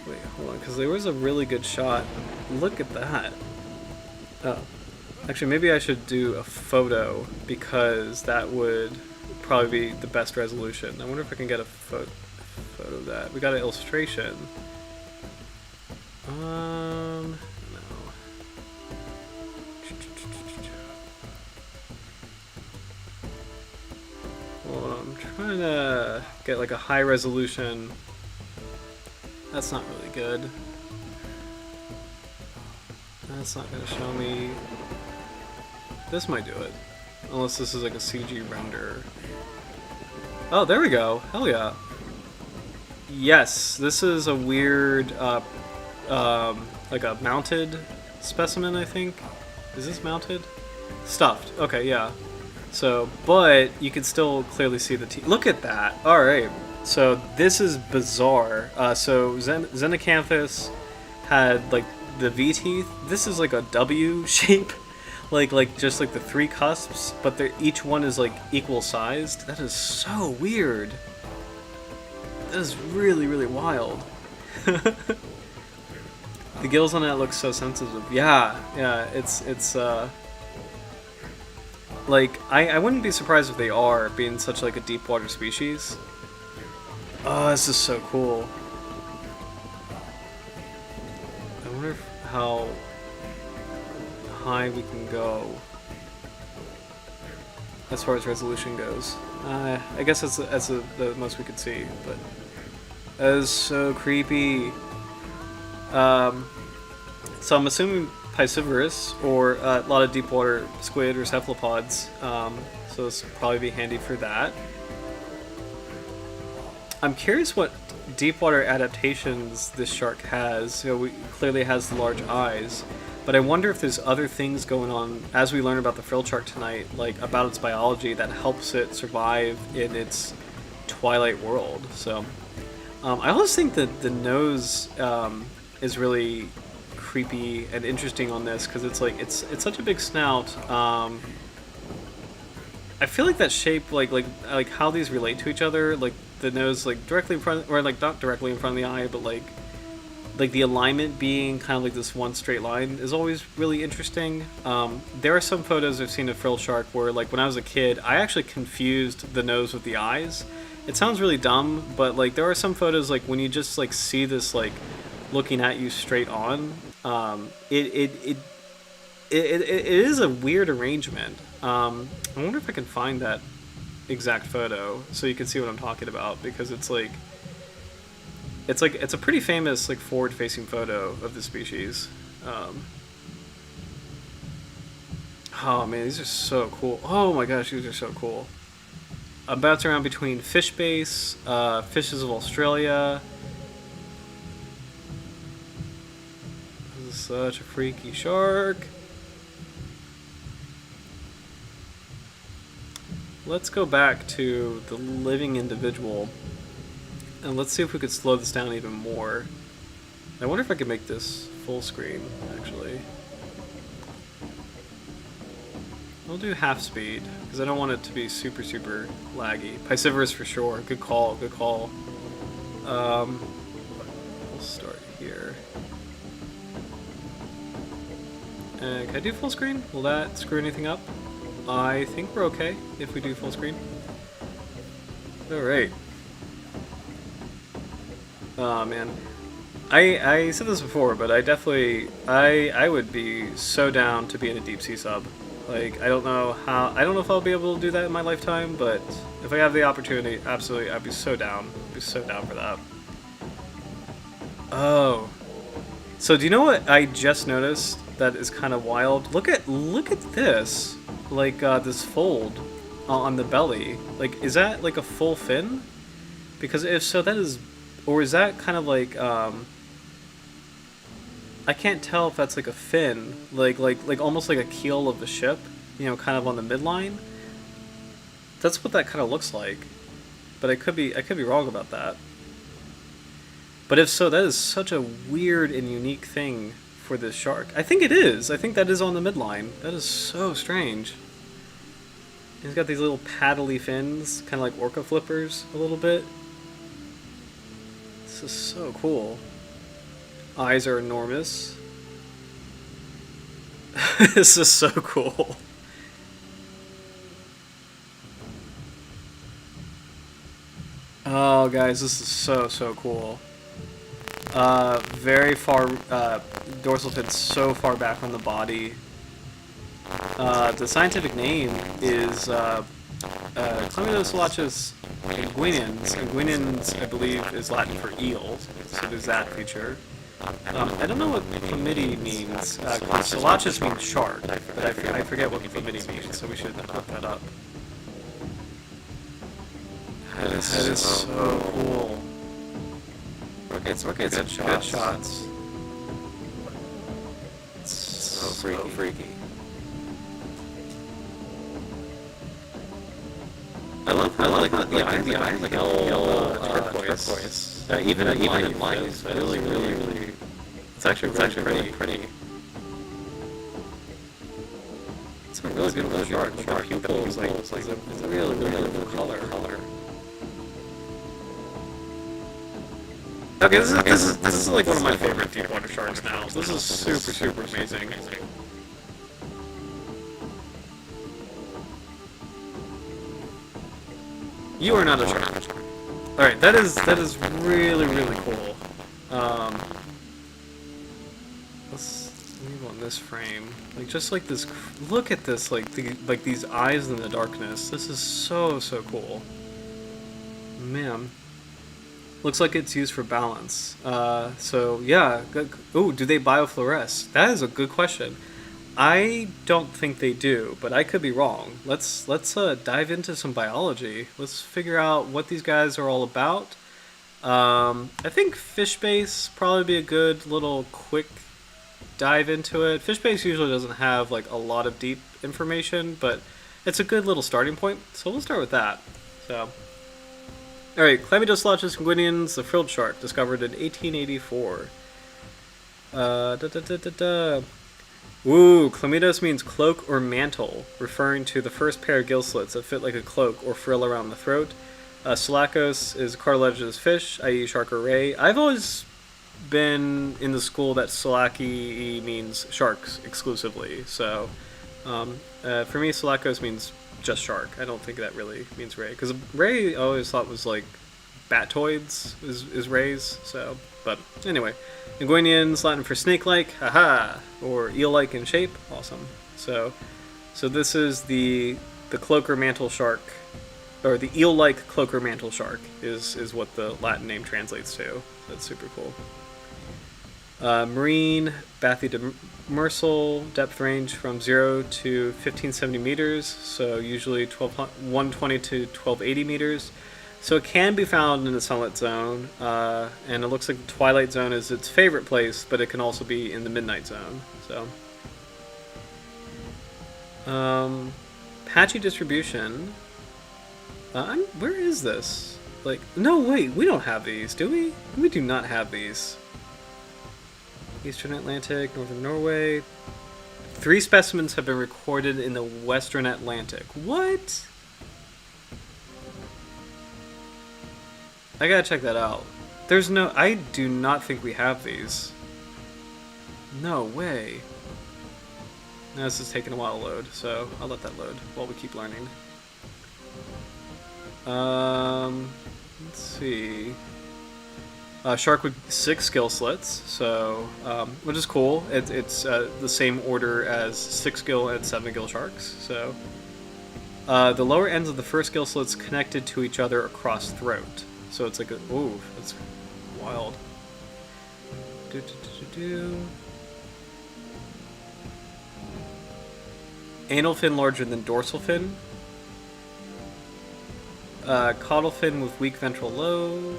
Wait, hold on, because there was a really good shot. Look at that. Oh. Actually, maybe I should do a photo, because that would probably be the best resolution. I wonder if I can get a photo of that. We got an illustration. No. Well, I'm trying to get like a high resolution. That's not really good. That's not going to show me. This might do it. Unless this is like a CG render. Oh, there we go. Hell yeah. Yes, this is a weird, like a mounted specimen, I think. Is this mounted? Stuffed. Okay, yeah. So, but you can still clearly see the teeth. Look at that. All right. So this is bizarre. So Xenacanthus had like the V teeth. This is like a W shape, like just like the three cusps, but each one is like equal sized. That is so weird. That is really, really wild. The gills on that look so sensitive. Yeah, it's like I wouldn't be surprised if they are, being such like a deep water species. Oh, this is so cool. I wonder how high we can go as far as resolution goes. I guess that's the most we could see, but that is so creepy. So I'm assuming piscivorous, or a lot of deep water squid or cephalopods. So this will probably be handy for that. I'm curious what deep water adaptations this shark has. It clearly has the large eyes, but I wonder if there's other things going on as we learn about the frilled shark tonight, like about its biology, that helps it survive in its twilight world. So I always think that the nose is really creepy and interesting on this, because it's like it's such a big snout. I feel like that shape, like how these relate to each other, like the nose like directly in front, or like not directly in front of the eye, but like the alignment being kind of like this one straight line is always really interesting. There are some photos I've seen of frilled shark where, like, when I was a kid, I actually confused the nose with the eyes. It sounds really dumb, but like there are some photos, like when you just like see this like looking at you straight on, it is a weird arrangement. I wonder if I can find that exact photo so you can see what I'm talking about, because it's a pretty famous like forward-facing photo of the species. Oh man, these are so cool. Oh my gosh, these are so cool. I'm bouncing around between fish base, fishes of Australia. This is such a freaky shark. Let's go back to the living individual, and let's see if we could slow this down even more. I wonder if I could make this full screen, actually. We'll do half speed, because I don't want it to be super, super laggy. Piscivorous for sure. Good call, good call. We'll start here. Can I do full screen? Will that screw anything up? I think we're okay if we do full screen. Alright. Oh man. I said this before, but I definitely I would be so down to be in a deep sea sub. Like I don't know if I'll be able to do that in my lifetime, but if I have the opportunity, absolutely I'd be so down. I'd be so down for that. Oh. So do you know what I just noticed that is kind of wild? Look at this. Like this fold on the belly. Like is that like a full fin? Because if so, that is, or is that kind of like I can't tell if that's like a fin, like almost like a keel of the ship, you know, kind of on the midline. That's what that kind of looks like, but I could be wrong about that. But if so, that is such a weird and unique thing for this shark. I think it is. I think that is on the midline. That is so strange. He's got these little paddly fins, kind of like orca flippers a little bit. This is so cool. Eyes are enormous. This is so cool. Oh, guys, this is so cool. Very far, dorsal fin so far back on the body. The scientific name is Chlamydosolachus inguinans. Inguinans, I believe, is Latin for eel, so there's that feature. I don't know what chlamydia means. Solachus means shark, but I forget what chlamydia means, so we should look that up. That is so cool. Okay, some good shots. It's so freaky. I like the eyes like yellow turquoise. Even in light is really. It's actually really pretty. It's a really good little shark. The pupil is like it's a really cool color. Okay, this is like one of my favorite deepwater sharks now. This is super amazing. You are not a shark. Alright, that is really cool. Let's leave on this frame. Like just like this, look at this, like these eyes in the darkness. This is so cool. Man. Looks like it's used for balance. So yeah. Ooh, do they biofluoresce? That is a good question. I don't think they do, but I could be wrong. Let's dive into some biology. Let's figure out what these guys are all about. I think fish base probably be a good little quick dive into it. Fish base usually doesn't have like a lot of deep information, but it's a good little starting point. So we'll start with that. So, all right, Chlamydosolachus inguinans, the frilled shark, discovered in 1884. Ooh, chlamydos means cloak or mantle, referring to the first pair of gill slits that fit like a cloak or frill around the throat. Selachos is cartilaginous fish, i.e. shark or ray. I've always been in the school that selachii means sharks exclusively, so for me selachos means just shark. I don't think that really means ray, because ray I always thought was like batoids is rays, so, but anyway. Inguinans, Latin for snake-like, haha, or eel-like in shape, awesome. So this is the cloaker mantle shark, or the eel-like cloaker mantle shark is what the Latin name translates to. That's super cool. Marine bathydemersal, depth range from 0 to 1570 meters, so usually 120 to 1280 meters. So it can be found in the sunlit zone, and it looks like the twilight zone is its favorite place, but it can also be in the midnight zone. So, patchy distribution. Where is this? Like, no, wait, we don't have these, do we? We do not have these. Eastern Atlantic, Northern Norway. 3 specimens have been recorded in the Western Atlantic. What? I gotta check that out. I do not think we have these. No way. Now this is taking a while to load, so I'll let that load while we keep learning. Let's see. Shark with 6 skill slits, so which is cool. It's the same order as 6 gill and 7 gill sharks. So the lower ends of the first gill slits connected to each other across throat. So it's like a ooh, that's wild. Anal fin larger than dorsal fin. Caudal fin with weak ventral lobe.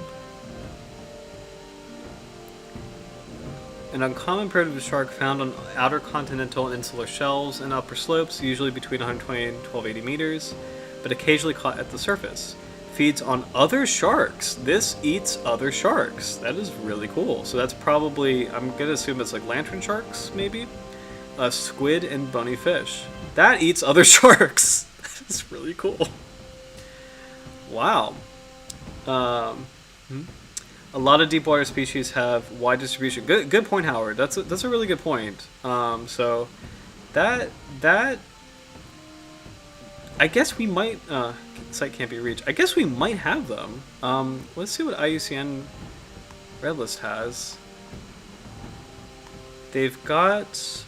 An uncommon primitive shark found on outer continental and insular shelves and upper slopes, usually between 120 and 1280 meters, but occasionally caught at the surface. Feeds on other sharks. This eats other sharks. That is really cool. So that's probably, I'm gonna assume it's like lantern sharks, maybe? Squid and bony fish. That eats other sharks. That's really cool. Wow. A lot of deepwater species have wide distribution. Good point, Howard. That's a really good point. So that I guess we might site can't be reached. I guess we might have them. Let's see what IUCN Red List has. They've got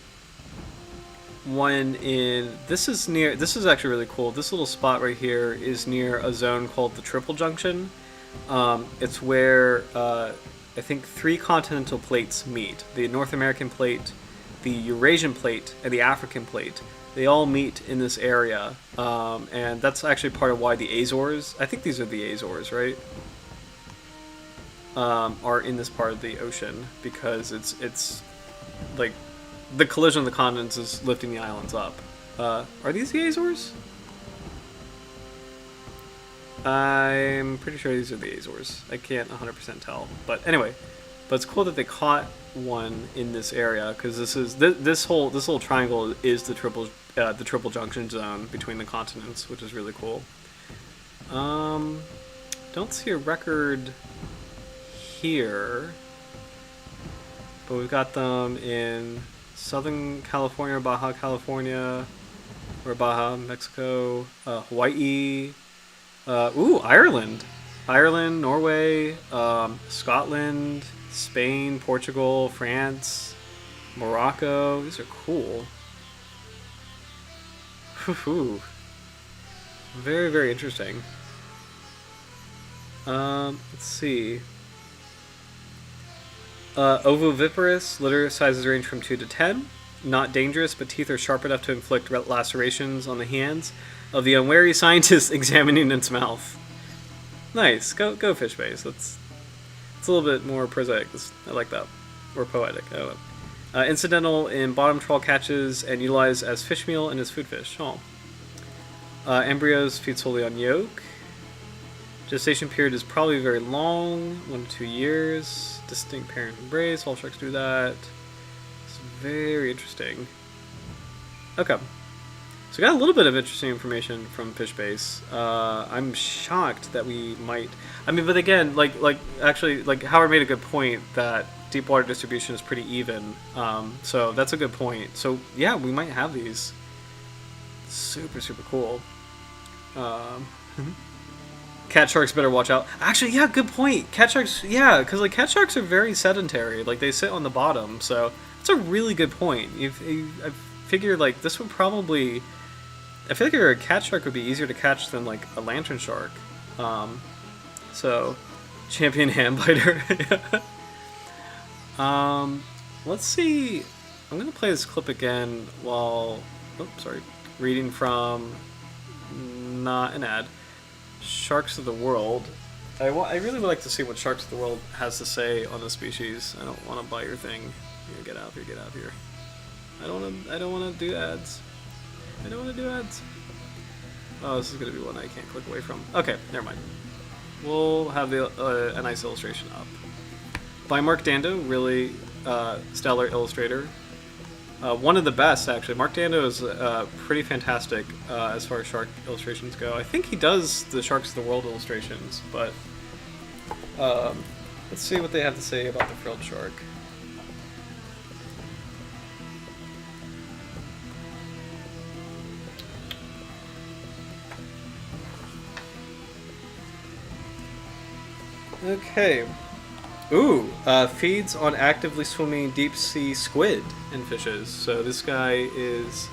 one in this is actually really cool. This little spot right here is near a zone called the Triple Junction. It's where I think 3 continental plates meet. The North American plate, the Eurasian plate, and the African plate. They all meet in this area, and that's actually part of why the Azores, I think these are the Azores, right? Are in this part of the ocean, because it's like the collision of the continents is lifting the islands up. Are these the Azores? I'm pretty sure these are the Azores. I can't 100% tell, but anyway. But it's cool that they caught one in this area, because this whole triangle is the triple junction zone between the continents, which is really cool. Don't see a record here, but we've got them in Southern California, Baja California, or Baja, Mexico, Hawaii. Ireland, Norway, Scotland, Spain, Portugal, France, Morocco. These are cool. Very, very interesting. Let's see. Ovoviparous, litter sizes range from 2 to 10. Not dangerous, but teeth are sharp enough to inflict lacerations on the hands of the unwary scientist examining its mouth. Nice. Go fish base. It's a little bit more prosaic. I like that. Or poetic. I don't know. Incidental in bottom trawl catches and utilized as fish meal and as food fish. Oh. Embryos feed solely on yolk. Gestation period is probably very long, 1 to 2 years. Distinct parent embrace. All sharks do that. It's very interesting. Okay. So we got a little bit of interesting information from Fishbase. I'm shocked that we might. I mean, but again, like Howard made a good point that deep water distribution is pretty even. So that's a good point. So yeah, we might have these. Super cool. Cat sharks better watch out. Actually, yeah, good point. Cat sharks, yeah, because like cat sharks are very sedentary. Like they sit on the bottom. So that's a really good point. I figured like this would probably. I feel like a cat shark would be easier to catch than like a lantern shark. So, champion hand biter. Let's see. I'm gonna play this clip again while. Reading from not an ad. Sharks of the World. I really would like to see what Sharks of the World has to say on the species. I don't want to buy your thing. Here, get out of here. I don't want to do ads. I don't want to do ads. Oh, this is going to be one I can't click away from. Okay, never mind. We'll have a nice illustration up. By Mark Dando, really stellar illustrator. One of the best, actually. Mark Dando is pretty fantastic as far as shark illustrations go. I think he does the Sharks of the World illustrations, but let's see what they have to say about the Frilled Shark. Okay. Ooh, feeds on actively swimming deep sea squid and fishes. So this guy is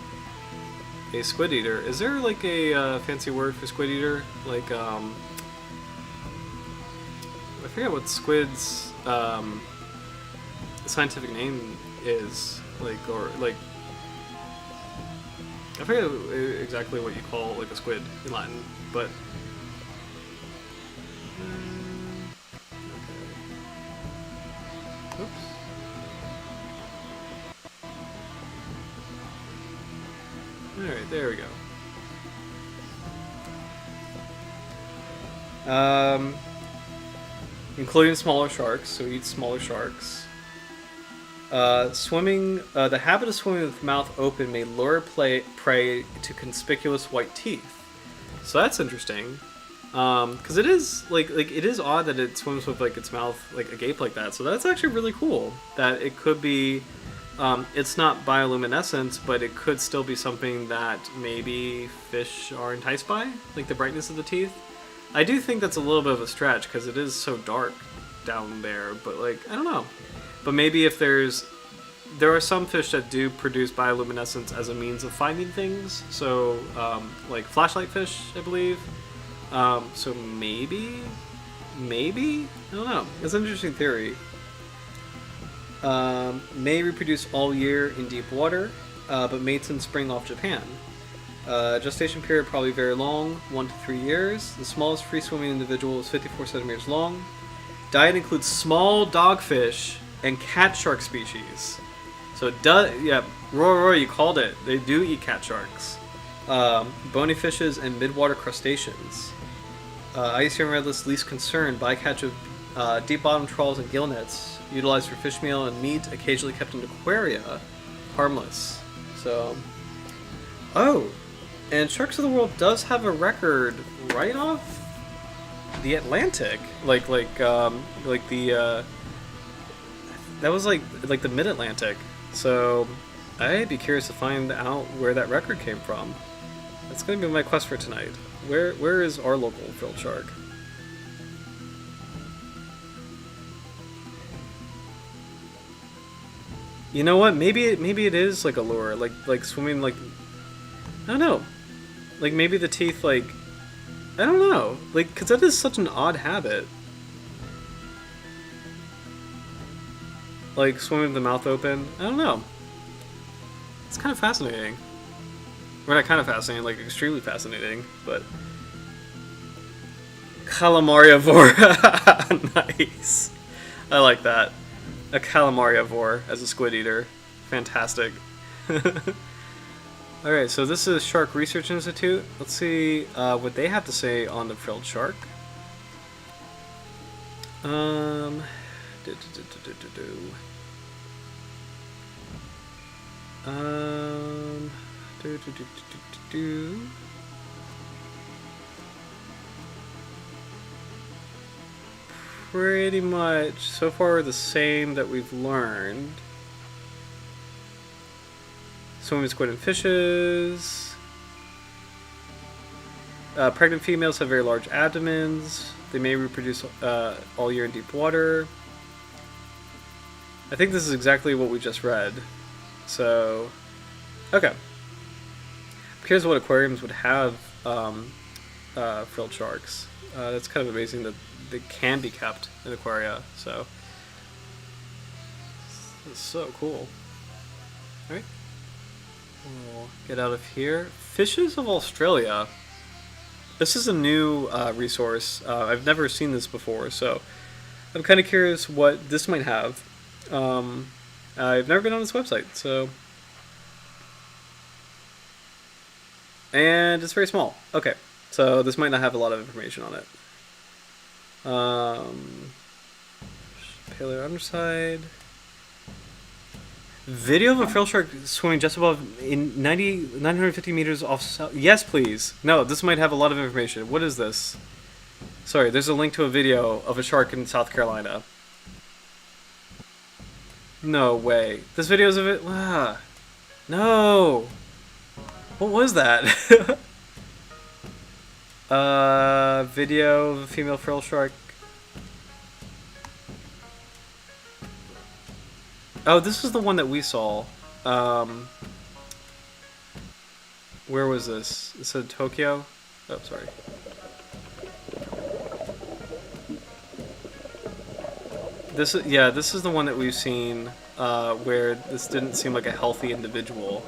a squid eater. Is there like a fancy word for squid eater? Like, I forget what squid's scientific name is. Like, or like, I forget exactly what you call like a squid in Latin, but. Oops. Alright, there we go. Including smaller sharks, so eat smaller sharks. Swimming, the habit of swimming with mouth open may lure prey to conspicuous white teeth. So that's interesting. Because it is it is odd that it swims with like its mouth like agape like that. So that's actually really cool. That it could be, it's not bioluminescence, but it could still be something that maybe fish are enticed by, like the brightness of the teeth. I do think that's a little bit of a stretch because it is so dark down there. But like I don't know. But maybe if there are some fish that do produce bioluminescence as a means of finding things. So like flashlight fish, I believe. So maybe, I don't know. It's an interesting theory. May reproduce all year in deep water, but mates in spring off Japan. Gestation period probably very long, 1 to 3 years. The smallest free-swimming individual is 54 centimeters long. Diet includes small dogfish and cat shark species. So it does, yeah, Roy, you called it. They do eat cat sharks. Bony fishes and midwater crustaceans. IUCN Red List least concerned bycatch of deep bottom trawls and gill nets utilized for fish meal and meat, occasionally kept in aquaria, harmless. So, oh, and Sharks of the World does have a record right off the Atlantic, like the that was like the Mid-Atlantic. So I'd be curious to find out where that record came from. That's going to be my quest for tonight. Where is our local frilled shark? You know what? Maybe it is like a lure, like swimming, like I don't know, like maybe the teeth, like I don't know, like because that is such an odd habit, like swimming with the mouth open. I don't know. It's kind of fascinating. Or not kind of fascinating, like extremely fascinating, but calamariivore. Nice. I like that. A calamariivore as a squid eater. Fantastic. Alright, so this is Shark Research Institute. Let's see what they have to say on the frilled shark. Pretty much so far the same that we've learned. Swimming with squid and fishes. Pregnant females have very large abdomens. They may reproduce all year in deep water. I think this is exactly what we just read. So, okay. I'm curious what aquariums would have frilled sharks. That's kind of amazing that they can be kept in aquaria. So, it's so cool. All right. We'll get out of here. Fishes of Australia. This is a new resource. I've never seen this before, so I'm kind of curious what this might have. I've never been on this website, so... And it's very small. Okay, so this might not have a lot of information on it. Paleo underside. Video of a frilled shark swimming just above in 950 meters off south. Yes, please. No, this might have a lot of information. What is this? Sorry, there's a link to a video of a shark in South Carolina. No way. This video is of it. No. What was that? Video of a female frilled shark. Oh, this is the one that we saw. Where was this? It said Tokyo. Oh, sorry. This is, yeah, this is the one that we've seen where this didn't seem like a healthy individual.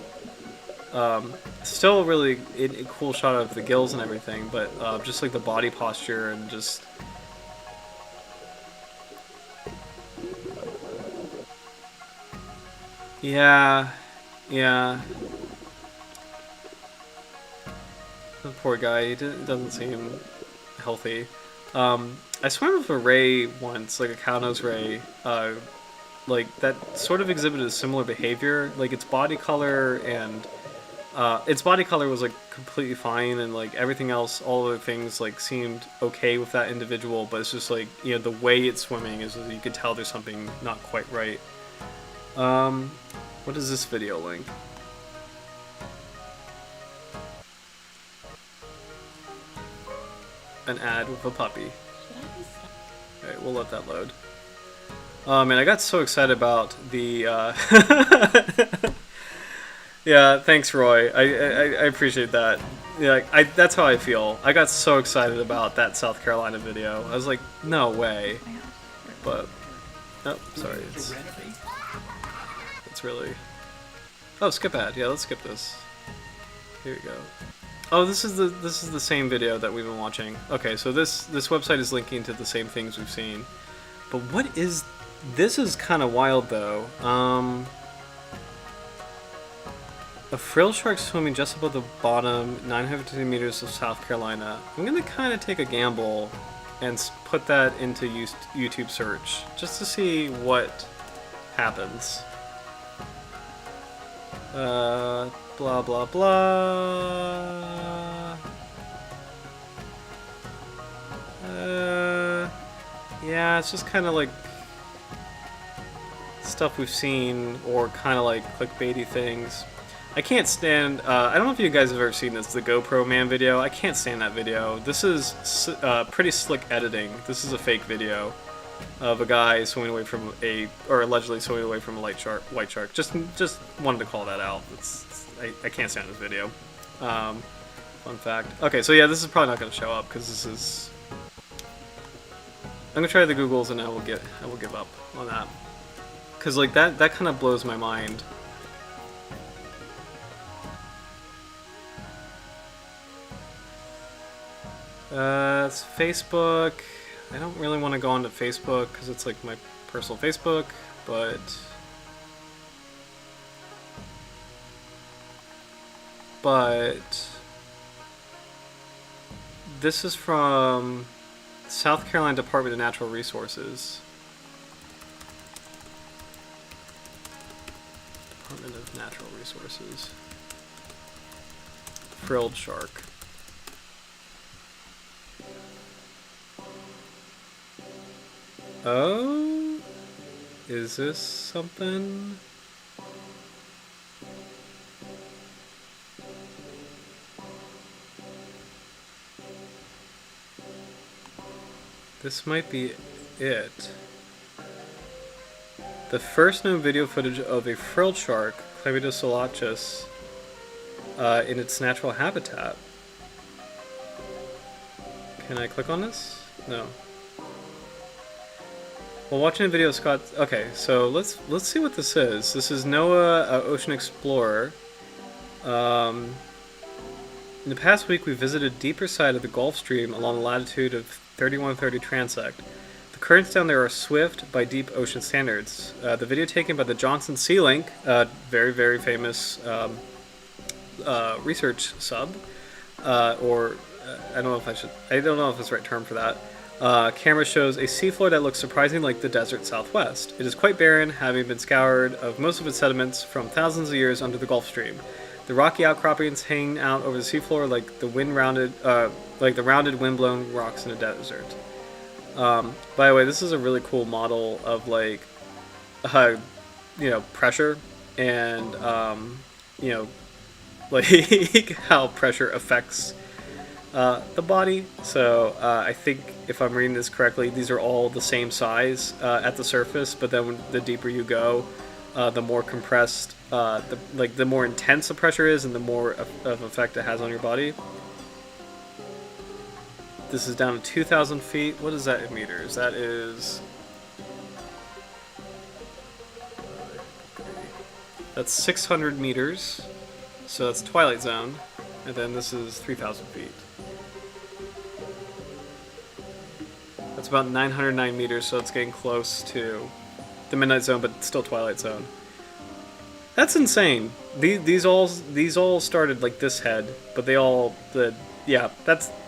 Still a really a cool shot of the gills and everything, but just like the body posture and just. Yeah, yeah. The poor guy, doesn't seem healthy. I swam with a ray once, like a cow-nose ray. Like that sort of exhibited a similar behavior. Like its body color and its body color was like completely fine, and like everything else, all other things like seemed okay with that individual. But it's just like the way it's swimming is you could tell there's something not quite right. What is this video link? An ad with a puppy. Alright, we'll let that load. Man, I got so excited about the yeah, thanks Roy. I appreciate that. Yeah, that's how I feel. I got so excited about that South Carolina video. I was like, no way. But oh, sorry. It's really. Oh, skip ad. Yeah, let's skip this. Here we go. Oh, this is the same video that we've been watching. Okay, so this website is linking to the same things we've seen. But what is this is kind of wild though. A frilled shark swimming just above the bottom 950 meters of South Carolina. I'm gonna kind of take a gamble and put that into YouTube search just to see what happens. Blah blah blah. Yeah, it's just kind of like stuff we've seen, or kind of like clickbaity things. I can't stand. I don't know if you guys have ever seen this, the GoPro Man video. I can't stand that video. This is pretty slick editing. This is a fake video of a guy swimming away from or allegedly swimming away from a white shark. Just wanted to call that out. I can't stand this video. Fun fact. Okay, so yeah, this is probably not going to show up because this is. I'm gonna try the Googles and I will give up on that, because like that kind of blows my mind. It's Facebook. I don't really want to go onto Facebook because it's like my personal Facebook, but this is from South Carolina Department of Natural Resources. Department of Natural Resources. Frilled Shark. Oh? Is this something? This might be it. The first known video footage of a frilled shark, Clavidosolatus, in its natural habitat. Can I click on this? No. Well, watching a video of Scott. Okay, so let's see what this is. This is NOAA Ocean Explorer. In the past week, we visited deeper side of the Gulf Stream along the latitude of 3130 transect. The currents down there are swift by deep ocean standards. The video taken by the Johnson Sea Link, very very famous research sub, or I don't know if it's the right term for that. Camera shows a seafloor that looks surprisingly like the desert southwest. It is quite barren, having been scoured of most of its sediments from thousands of years under the Gulf Stream. The rocky outcroppings hang out over the seafloor like the rounded, wind-blown rocks in a desert. By the way, this is a really cool model of like, pressure and like how pressure affects the body. So I think if I'm reading this correctly, these are all the same size at the surface, but then the deeper you go, the more compressed, the more intense the pressure is, and the more of effect it has on your body. This is down to 2,000 feet. What is that in meters? That is... That's 600 meters. So that's Twilight Zone. And then this is 3,000 feet. That's about 909 meters, so it's getting close to the Midnight Zone, but still Twilight Zone. That's insane. These all started like this head, but they all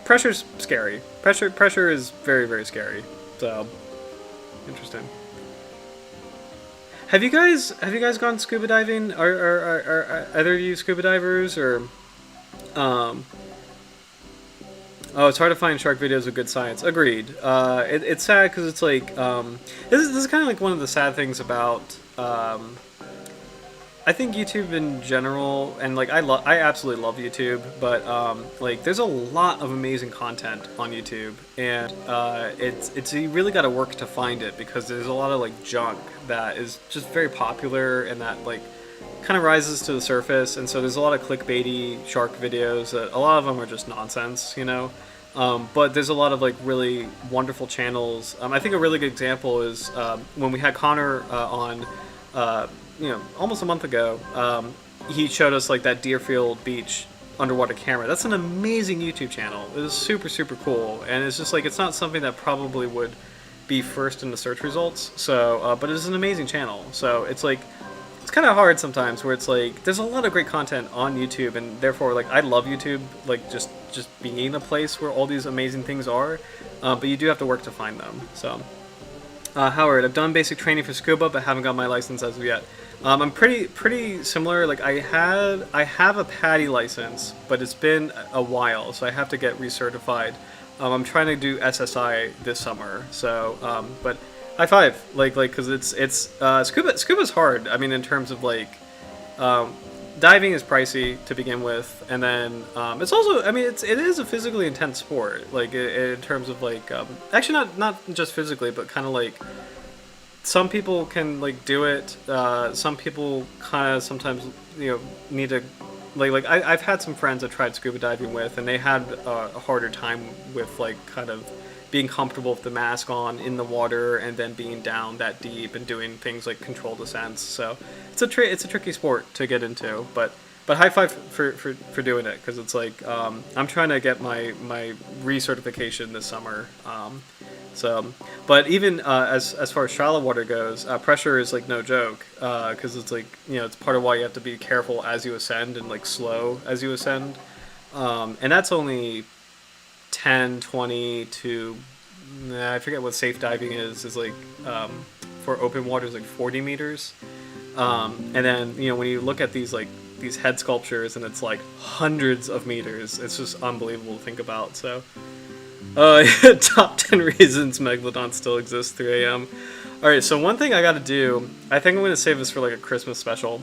pressure's scary. Pressure is very, very scary. So interesting. Have you guys gone scuba diving? Are either of you scuba divers or Oh, it's hard to find shark videos with good science. Agreed. It's sad because it's like this is kind of like one of the sad things about I think YouTube in general, and like I absolutely love YouTube, but like there's a lot of amazing content on YouTube, and it's you really got to work to find it because there's a lot of like junk that is just very popular and that like kind of rises to the surface, and so there's a lot of clickbaity shark videos that a lot of them are just nonsense, you know. But there's a lot of like really wonderful channels. I think a really good example is when we had Connor on, almost a month ago. He showed us like that Deerfield Beach underwater camera. That's an amazing YouTube channel. It is super, super cool, and it's just like it's not something that probably would be first in the search results. So, but it's an amazing channel. So it's like it's kind of hard sometimes where it's like there's a lot of great content on YouTube, and therefore like I love YouTube, like just being a place where all these amazing things are, but you do have to work to find them. So Howard, I've done basic training for scuba but haven't got my license as of yet. I'm pretty similar. Like I have a PADI license, but it's been a while, so I have to get recertified. I'm trying to do SSI this summer, so but high five, like because it's scuba's hard. I mean, in terms of like diving is pricey to begin with, and then it's also, I mean, it is a physically intense sport. Like in terms of like actually not just physically, but kind of like some people can like do it. Some people kind of sometimes need to like I've had some friends I tried scuba diving with, and they had a harder time with like kind of being comfortable with the mask on in the water and then being down that deep and doing things like controlled descents. So it's a tricky sport to get into, but high five for doing it, because it's like I'm trying to get my recertification this summer. But even as far as shallow water goes, pressure is like no joke, because it's like it's part of why you have to be careful as you ascend and like slow as you ascend, and that's only 10, 20 to I forget what safe diving is like for open water is like 40 meters, and then when you look at these head sculptures and it's like hundreds of meters, it's just unbelievable to think about. So top 10 reasons Megalodon still exists 3 a.m. Alright, so one thing I gotta do, I think I'm gonna save this for like a Christmas special.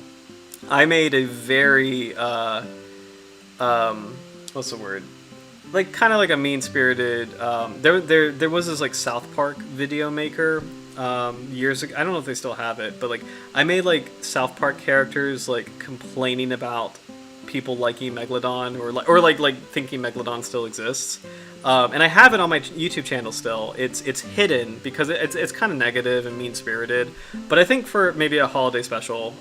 I made a very what's the word, like kind of like a mean-spirited there was this like South Park video maker years ago. I don't know if they still have it, but like I made like South Park characters like complaining about people liking Megalodon or like thinking Megalodon still exists, and I have it on my YouTube channel still. It's hidden because it's kind of negative and mean-spirited, but I think for maybe a holiday special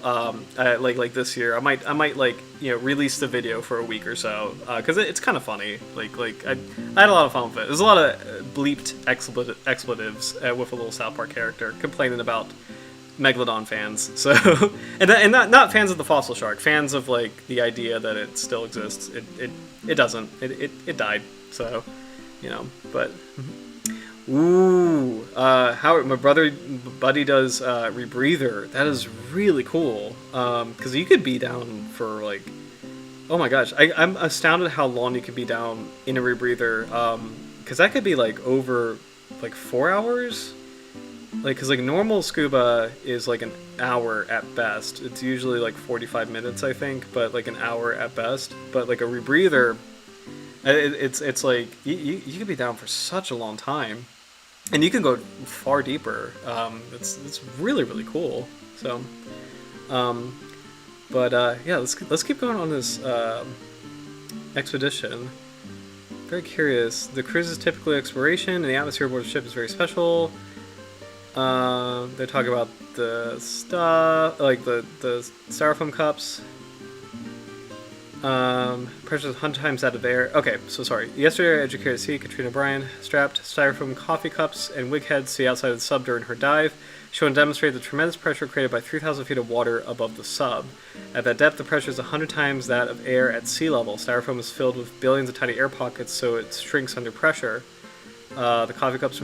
like this year I might like release the video for a week or so, because it's kind of funny. Like I had a lot of fun with it. There's a lot of bleeped expletives with a little South Park character complaining about Megalodon fans. So and not fans of the fossil shark, fans of like the idea that it still exists. It doesn't. It died. So but Howard, my buddy does rebreather. That is really cool, because you could be down for like, oh my gosh, I'm astounded how long you could be down in a rebreather, because that could be like over like 4 hours. Like, because like normal scuba is like an hour at best. It's usually like 45 minutes, I think, but like an hour at best. But like a rebreather, it's like you could be down for such a long time, and you can go far deeper. It's really, really cool. So Yeah, let's keep going on this expedition. Very curious. The cruise is typically exploration, and the atmosphere aboard the ship is very special. They talk about the stuff, like the styrofoam cups. Pressure is 100 times that of air. Okay, so sorry. Yesterday, I educated at sea, Katrina Bryan strapped styrofoam coffee cups and wig heads to the outside of the sub during her dive. She wanted to demonstrate the tremendous pressure created by 3,000 feet of water above the sub. At that depth, the pressure is 100 times that of air at sea level. Styrofoam is filled with billions of tiny air pockets, so it shrinks under pressure. The coffee cups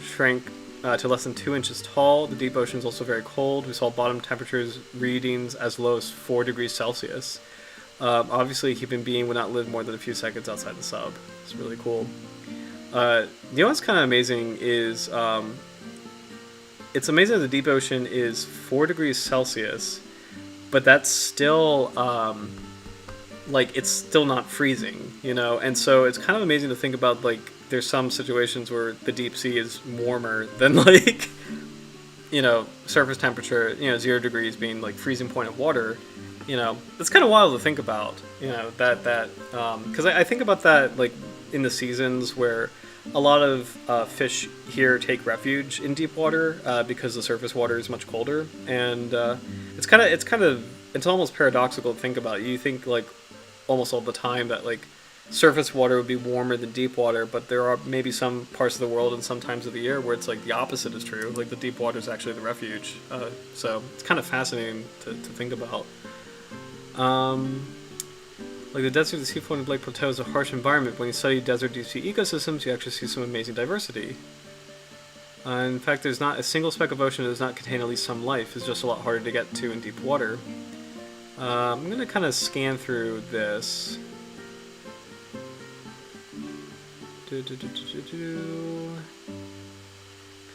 shrink to less than 2 inches tall. The deep ocean is also very cold. We saw bottom temperatures readings as low as 4 degrees Celsius. Obviously, a human being would not live more than a few seconds outside the sub. It's really cool. You know what's kind of amazing is it's amazing that the deep ocean is 4 degrees Celsius, but that's still like it's still not freezing, you know. And so it's kind of amazing to think about, like, there's some situations where the deep sea is warmer than, like, you know, surface temperature, you know, 0 degrees being like freezing point of water. You know, it's kind of wild to think about, you know, that because I think about that, like, in the seasons where a lot of fish here take refuge in deep water because the surface water is much colder, and it's almost paradoxical to think about. You think, like, almost all the time that, like, surface water would be warmer than deep water, but there are maybe some parts of the world and some times of the year where it's like the opposite is true. Like, the deep water is actually the refuge. So it's kind of fascinating to think about. Like, the desert, the seafloor, and Lake Plateau is a harsh environment. When you study desert deep sea ecosystems, you actually see some amazing diversity. In fact, there's not a single speck of ocean that does not contain at least some life. It's just a lot harder to get to in deep water. I'm going to kind of scan through this. Because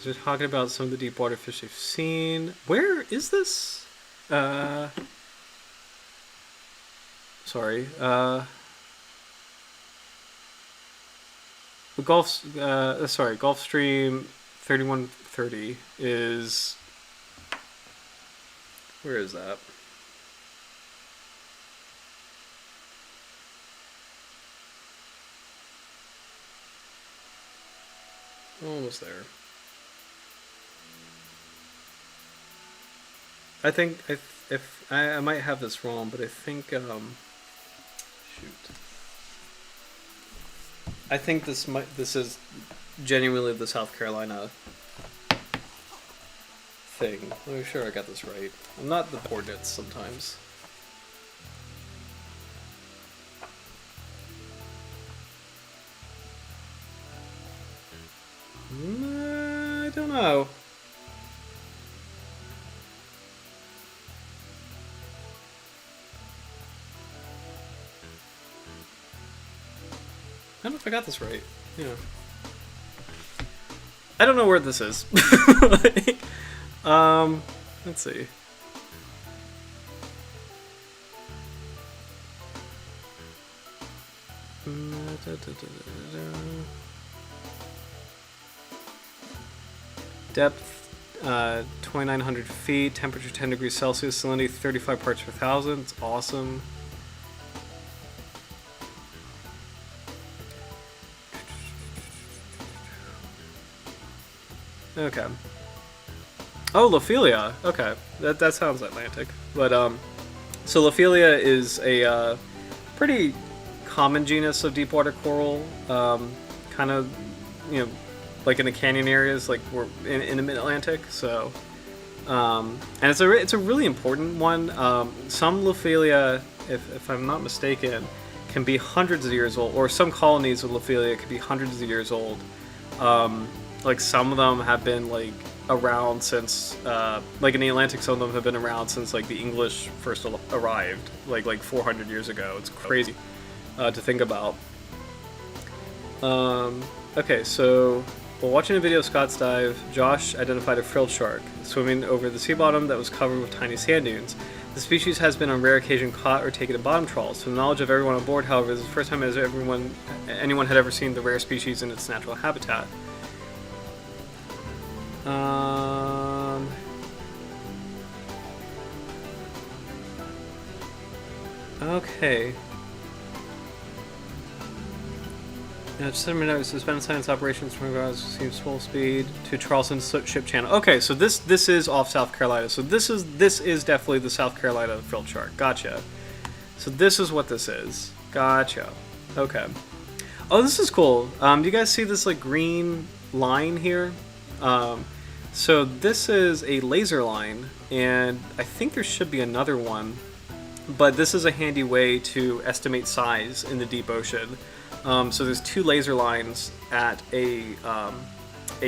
they're talking about some of the deep water fish they've seen. Where is this? Sorry. The Gulf Stream 3130 is. Where is that? Almost there. I think if I might have this wrong, but I think shoot. I think this is genuinely the South Carolina thing. Let me sure I got this right. I'm not the poor nits sometimes. I don't know. I don't know if I got this right. Yeah. I don't know where this is. Like, let's see. Depth 2,900 feet, temperature 10 degrees Celsius, salinity 35 parts per thousand. It's awesome. Okay. Oh, Lophelia. Okay, that sounds Atlantic. But so Lophelia is a pretty common genus of deep water coral. Kind of, you know, like in the canyon areas, like we're in the mid-Atlantic. So, and it's a really important one. Some Lophelia, if I'm not mistaken, can be hundreds of years old, or some colonies of Lophelia could be hundreds of years old. Like, some of them have been, like, around since, like in the Atlantic, some of them have been around since, like, the English first arrived, like 400 years ago. It's crazy to think about. Okay, so while watching a video of Scott's dive, Josh identified a frilled shark swimming over the sea bottom that was covered with tiny sand dunes. The species has been on rare occasion caught or taken in bottom trawls. To the knowledge of everyone on board, however, this is the first time anyone had ever seen the rare species in its natural habitat. Okay. Yeah, just let me know. Suspend science operations from Guys seems full speed to Charleston ship channel. Okay, so this is off South Carolina. So this is definitely the South Carolina Frilled Shark. Gotcha. So this is what this is. Gotcha. Okay. Oh, this is cool. Do you guys see this like green line here? So this is a laser line, and I think there should be another one, but this is a handy way to estimate size in the deep ocean. So there's two laser lines at a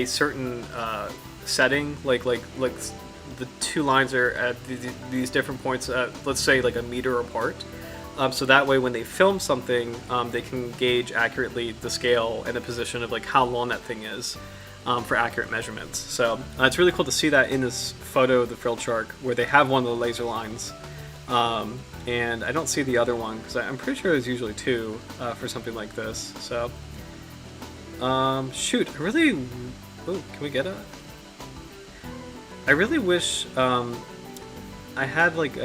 certain setting, like the two lines are at these different points, let's say like a meter apart. So that way, when they film something, they can gauge accurately the scale and the position of like how long that thing is for accurate measurements. So it's really cool to see that in this photo of the Frilled Shark, where they have one of the laser lines. And I don't see the other one, because I'm pretty sure there's usually two for something like this. So, shoot, I really... Oh, can we get it? I really wish I had like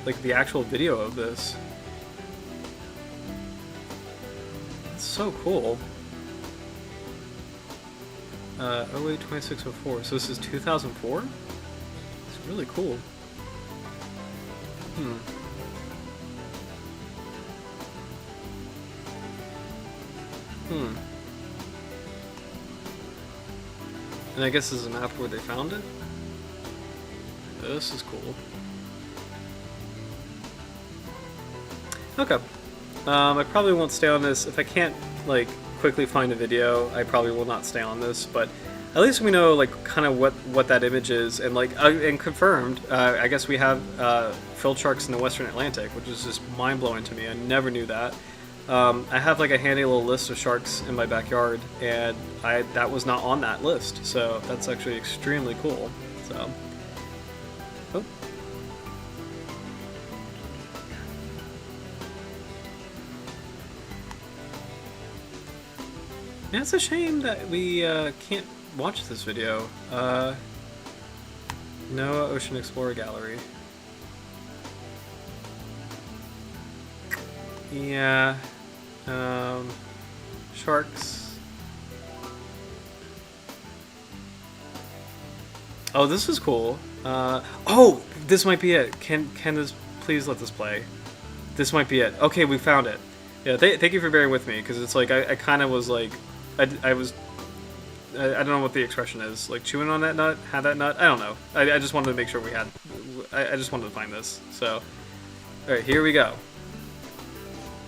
like the actual video of this. It's so cool. 08-2604. So this is 2004? It's really cool. And I guess this is a map where they found it? This is cool. Okay. I probably won't stay on this. If I can't, like, quickly find a video, I probably will not stay on this, but at least we know, like, kind of what that image is, and, like, and confirmed, I guess we have Frilled Sharks in the Western Atlantic, which is just mind-blowing to me. I never knew that. I have like a handy little list of sharks in my backyard, and that was not on that list, so that's actually extremely cool. So, oh. Yeah, it's a shame that we can't watch this video. NOAA Ocean Explorer Gallery. Yeah. Sharks. Oh, this is cool. Oh, this might be it. Can this please let this play? This might be it. Okay, we found it. Yeah, thank you for bearing with me, because it's like I kind of was like I don't know what the expression is, like chewing on that nut, had that nut. I don't know. I just wanted to make sure we had. I just wanted to find this. So, all right, here we go.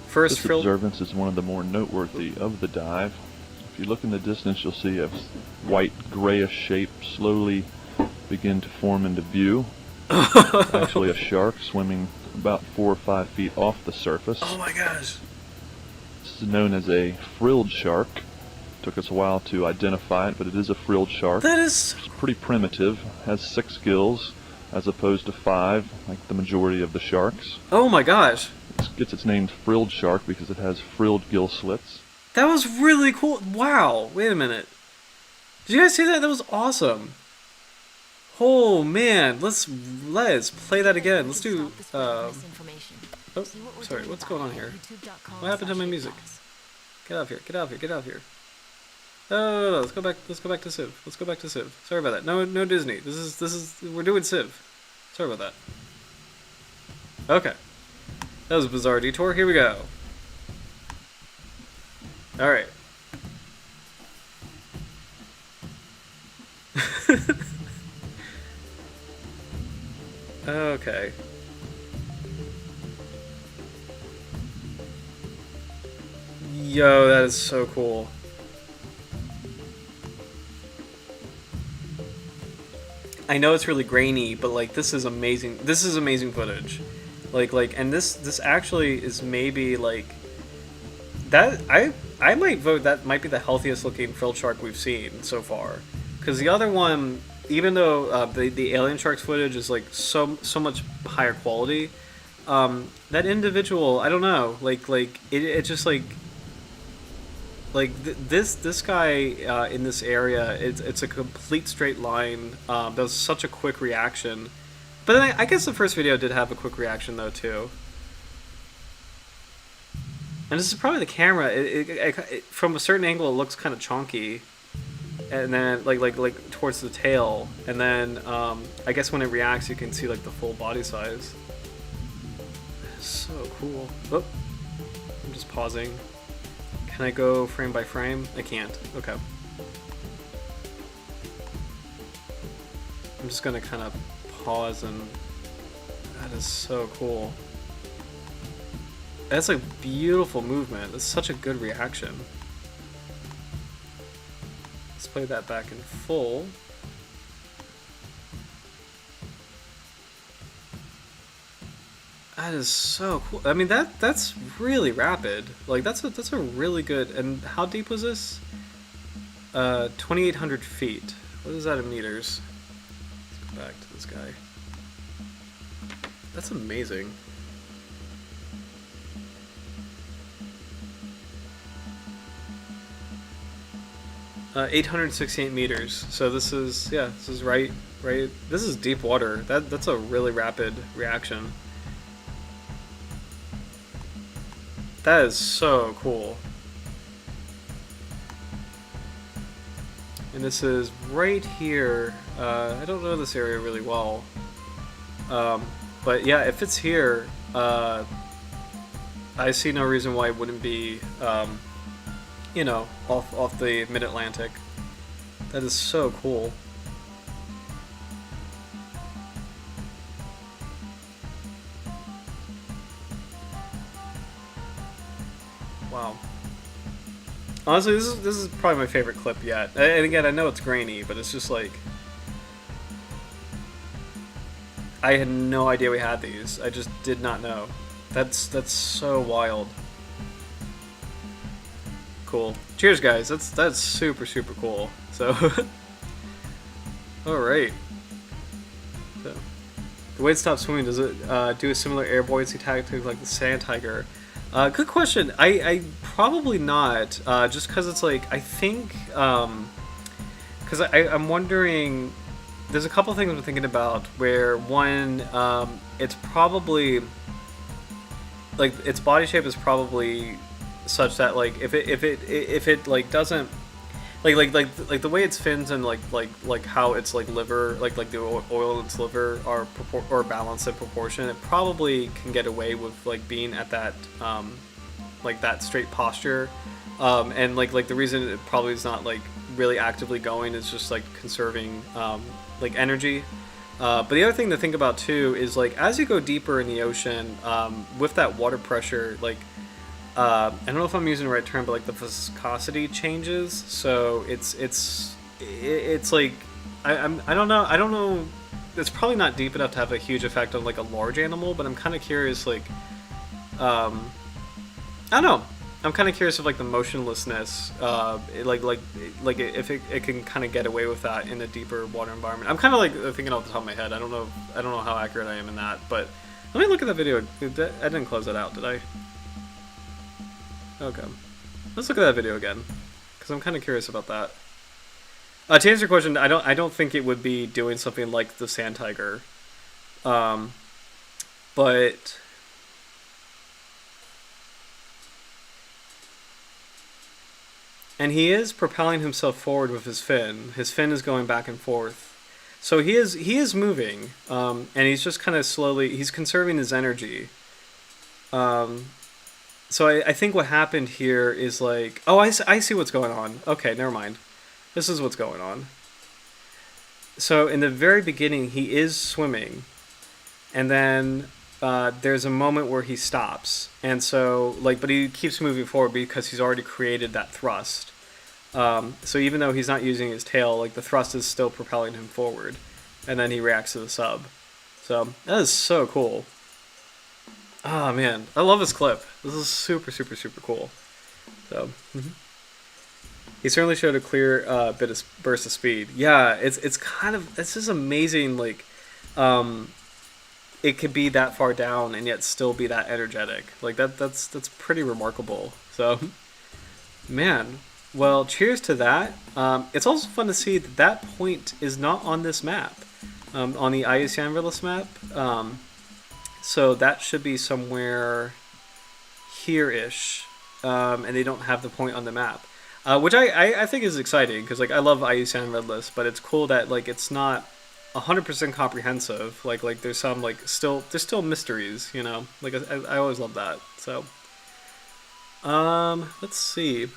First This observance is one of the more noteworthy of the dive. If you look in the distance, you'll see a white grayish shape slowly begin to form into view. It's actually a shark swimming about 4 or 5 feet off the surface. Oh my gosh! This is known as a frilled shark. Took us a while to identify it, but it is a frilled shark. That is... It's pretty primitive. Has 6 gills as opposed to 5, like the majority of the sharks. Oh my gosh! It gets its name Frilled Shark because it has frilled gill slits. That was really cool. Wow, wait a minute. Did you guys see that? That was awesome. Oh man, let's play that again. Let's do oh, sorry, what's going on here? What happened to my music? Get out of here, get out of here, get out of here. No, let's go back to Civ. Let's go back to Civ. Sorry about that. No Disney. This is we're doing Civ. Sorry about that. Okay. That was a bizarre detour. Here we go. Alright. Okay. Yo, that is so cool. I know it's really grainy, but like this is amazing. This is amazing footage. And this actually is maybe like that. I might vote that might be the healthiest looking frilled shark we've seen so far, because the other one, even though the alien sharks footage is like so much higher quality, that individual, I don't know, it just this guy in this area, it's a complete straight line. That was such a quick reaction. But then I guess the first video did have a quick reaction though too. And this is probably the camera. From a certain angle, it looks kind of chonky, and then like towards the tail, and then I guess when it reacts, you can see like the full body size. So cool. Oh, I'm just pausing. Can I go frame by frame? I can't. Okay. I'm just gonna kind of pause, and that is so cool. That's a beautiful movement. That's such a good reaction. Let's play that back in full. That is so cool. I mean, that's really rapid. Like that's a really good. And how deep was this? 2,800 feet. What is that in meters? Let's go back to this guy. That's amazing. Uh, 868 meters. So this is this is right. This is deep water. That's a really rapid reaction. That is so cool. And this is right here. I don't know this area really well. But yeah, if it's here, I see no reason why it wouldn't be, you know, off the mid-Atlantic. That is so cool. Wow. Honestly, this is probably my favorite clip yet. And again, I know it's grainy, but it's just like I had no idea we had these. I just did not know. That's so wild. Cool. Cheers, guys. That's super cool. So, all right. So, the way it stops swimming, does it do a similar air buoyancy tactic like the sand tiger? Good question. I probably not. Just because it's like I think because I'm wondering. There's a couple things I'm thinking about where one, it's probably like its body shape is probably such that like if it like doesn't like the way its fins and like how its like liver like the oil in its liver are balanced in proportion, it probably can get away with like being at that like that straight posture, and like the reason it probably is not like really actively going is just like conserving like energy. But the other thing to think about too is like as you go deeper in the ocean, with that water pressure, like I don't know if I'm using the right term, but like the viscosity changes. So it's like I don't know. It's probably not deep enough to have a huge effect on like a large animal, but I'm kind of curious like I don't know. I'm kind of curious of like the motionlessness, like if it can kind of get away with that in a deeper water environment. I'm kind of like thinking off the top of my head. I don't know how accurate I am in that, but let me look at that video. I didn't close that out, did I? Okay, let's look at that video again because I'm kind of curious about that. To answer your question, I don't think it would be doing something like the sand tiger, but. And he is propelling himself forward with his fin. His fin is going back and forth. So he is moving, and he's just kind of slowly, he's conserving his energy. So I think what happened here is like, oh, I see what's going on. Okay, never mind. This is what's going on. So in the very beginning, he is swimming, and then there's a moment where he stops, and so like, but he keeps moving forward because he's already created that thrust. So even though he's not using his tail, like the thrust is still propelling him forward, and then he reacts to the sub. So that is so cool. Oh man, I love this clip. This is super cool. So he certainly showed a clear burst of speed. Yeah, it's just amazing. Like. It could be that far down and yet still be that energetic. Like that's pretty remarkable. So, man, well, cheers to that. It's also fun to see that point is not on this map, on the IUCN Realist map. So that should be somewhere here-ish. and they don't have the point on the map, which I think is exciting because like I love IUCN Red List, but it's cool that like it's not 100% comprehensive. Like there's some like there's still mysteries, you know. Like I always love that. So let's see.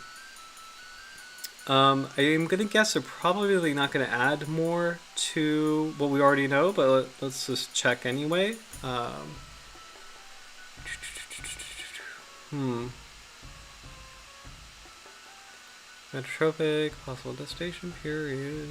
I'm gonna guess they're probably not gonna add more to what we already know, but let's just check anyway. Metrotropic, possible destination period.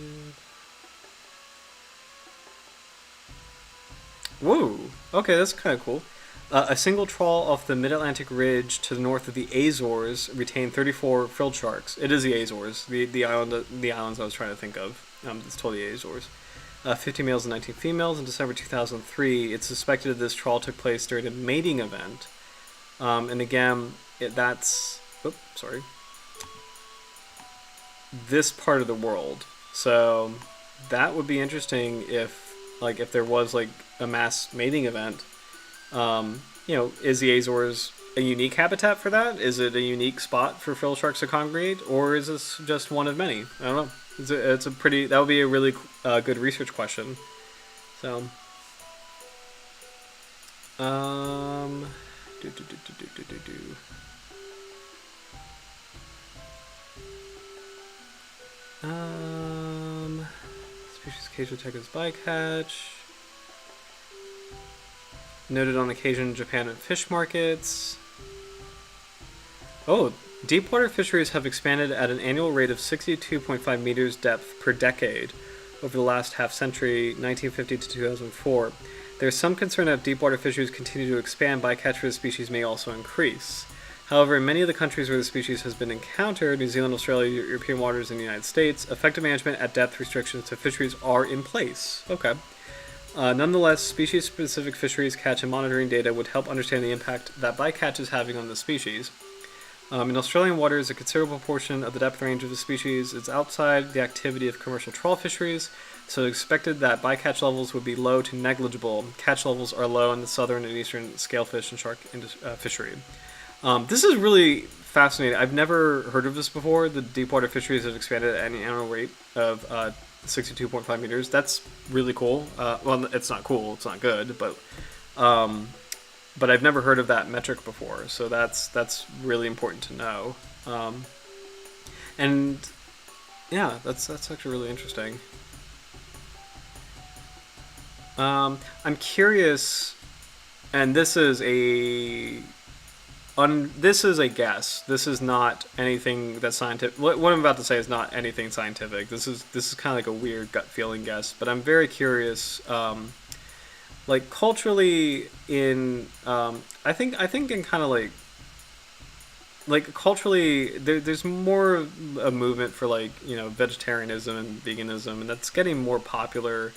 Whoa! Okay, that's kind of cool. A single trawl off the Mid-Atlantic Ridge to the north of the Azores retained 34 frilled sharks. It is the Azores, the islands I was trying to think of. It's totally the Azores. 50 males and 19 females. In December 2003, it's suspected that this trawl took place during a mating event. And again, that's... Oops, sorry. This part of the world. So that would be interesting if there was like a mass mating event. Is the Azores a unique habitat for that? Is it a unique spot for frilled sharks to congregate, or is this just one of many? I don't know. It's a pretty. That would be a really good research question. So, species cage attackers bycatch. Noted on occasion in Japan at fish markets. Oh, deepwater fisheries have expanded at an annual rate of 62.5 meters depth per decade over the last half century, 1950 to 2004. There is some concern that if deepwater fisheries continue to expand, bycatch for the species may also increase. However, in many of the countries where the species has been encountered, New Zealand, Australia, European waters, and the United States, effective management at depth restrictions to fisheries are in place. Okay. Nonetheless, species-specific fisheries catch and monitoring data would help understand the impact that bycatch is having on the species. In Australian waters, a considerable portion of the depth range of the species is outside the activity of commercial trawl fisheries, so it's expected that bycatch levels would be low to negligible. Catch levels are low in the southern and eastern scalefish and shark fishery. This is really fascinating. I've never heard of this before. The deepwater fisheries have expanded at an annual rate of 62.5 meters. That's really cool. Well, it's not cool. It's not good, but I've never heard of that metric before. So that's really important to know. And yeah, that's actually really interesting. I'm curious, and this is a guess. This is not anything that's scientific. What I'm about to say is not anything scientific. This is kind of like a weird gut feeling guess. But I'm very curious, like culturally in, I think in kind of like culturally there's more of a movement for like vegetarianism and veganism, and that's getting more popular.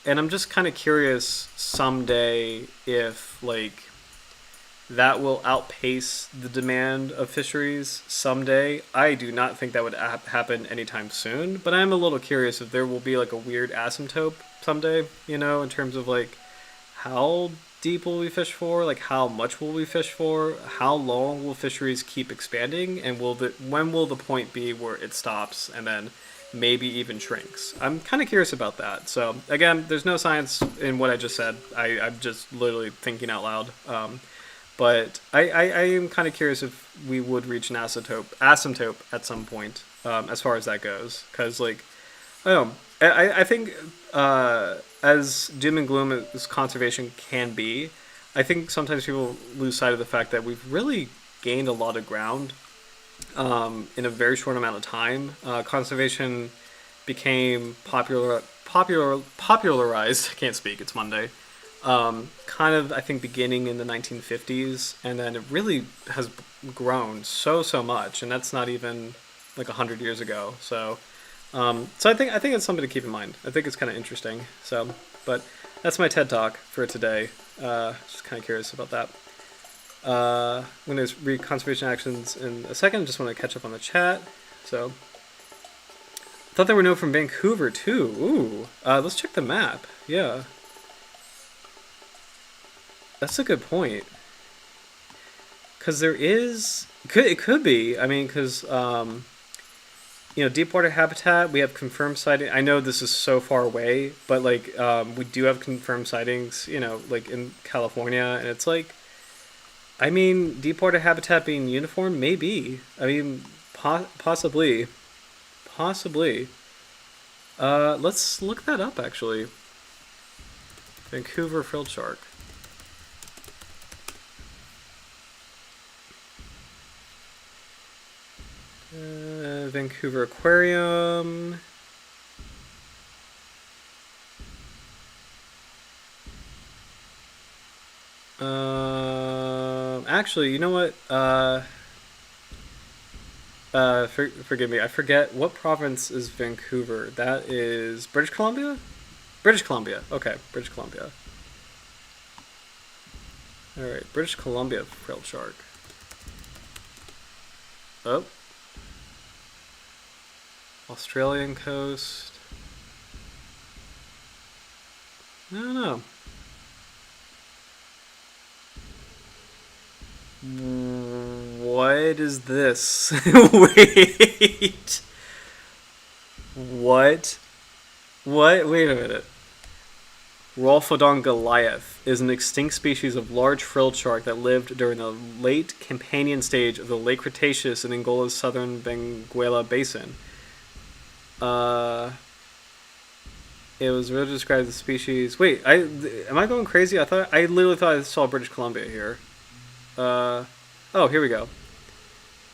And I'm just kind of curious someday if like that will outpace the demand of fisheries someday. I do not think that would happen anytime soon, but I'm a little curious if there will be like a weird asymptote someday, in terms of like how deep will we fish for, like how much will we fish for, how long will fisheries keep expanding, and when will the point be where it stops and then maybe even shrinks. I'm kind of curious about that. So again, there's no science in what I just said. I'm just literally thinking out loud. But I am kind of curious if we would reach an asymptote at some point, as far as that goes. Because, like, I don't know. I think as doom and gloom as conservation can be, I think sometimes people lose sight of the fact that we've really gained a lot of ground in a very short amount of time. Conservation became popularized. I can't speak. It's Monday. Kind of, I think, beginning in the 1950s, and then it really has grown so much, and that's not even like 100 years ago. So I think it's something to keep in mind. I think it's kind of interesting. So, but that's my TED Talk for today. Just kind of curious about that. I'm going to read conservation actions in a second. Just want to catch up on the chat. So, thought there were no from Vancouver too. Ooh, let's check the map. Yeah. That's a good point. Because there is, it could be. I mean, because deepwater habitat, we have confirmed sighting. I know this is so far away, but like we do have confirmed sightings. Like in California, and it's like, I mean, deepwater habitat being uniform, maybe. I mean, possibly, possibly. Let's look that up actually. Vancouver frilled shark. Vancouver Aquarium. Actually, you know what? Forgive me. I forget what province is Vancouver. That is British Columbia. British Columbia. Okay, British Columbia. All right, British Columbia frilled shark. Oh. Australian coast. I don't know. What is this? Wait. What? What? Wait a minute. Rolphodon goliath is an extinct species of large frilled shark that lived during the late Campanian stage of the late Cretaceous in Angola's southern Benguela Basin. It was really described as a species. Wait, am I going crazy? I literally thought I saw British Columbia here. Oh, here we go.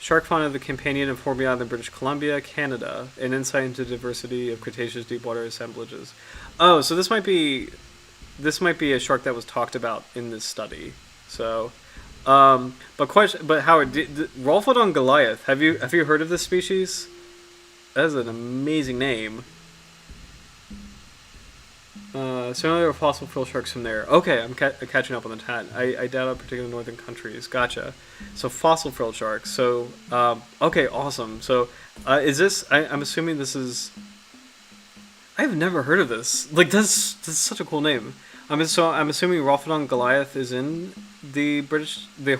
Shark fauna of the Campanian and Formby Island, British Columbia, Canada. An insight into diversity of Cretaceous deepwater assemblages. Oh, so this might be a shark that was talked about in this study. So, but Howard, Rolphodon goliath. Have you heard of this species? That is an amazing name. Certainly there are fossil frilled sharks from there. Okay, I'm catching up on the chat. I doubt particular northern countries. Gotcha. So fossil frilled sharks. So, okay, awesome. So, is this, I'm assuming this is, I've never heard of this. Like, that's such a cool name. I'm assuming Rolphodon goliath is in the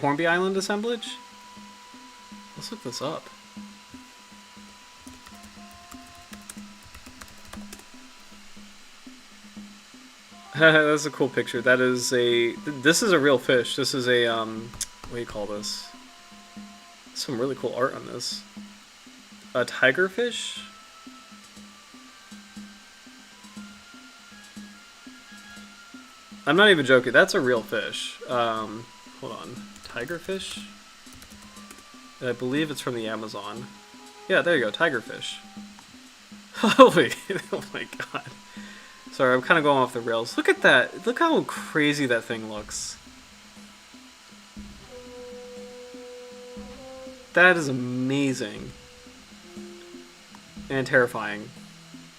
Hornby Island assemblage? Let's look this up. That's a cool picture. This is a real fish. This is a, what do you call this? Some really cool art on this. A tigerfish? I'm not even joking. That's a real fish. Hold on. Tigerfish? I believe it's from the Amazon. Yeah, there you go. Tigerfish. Holy, oh my god. Sorry, I'm kind of going off the rails. Look at that. Look how crazy that thing looks. That is amazing. And terrifying.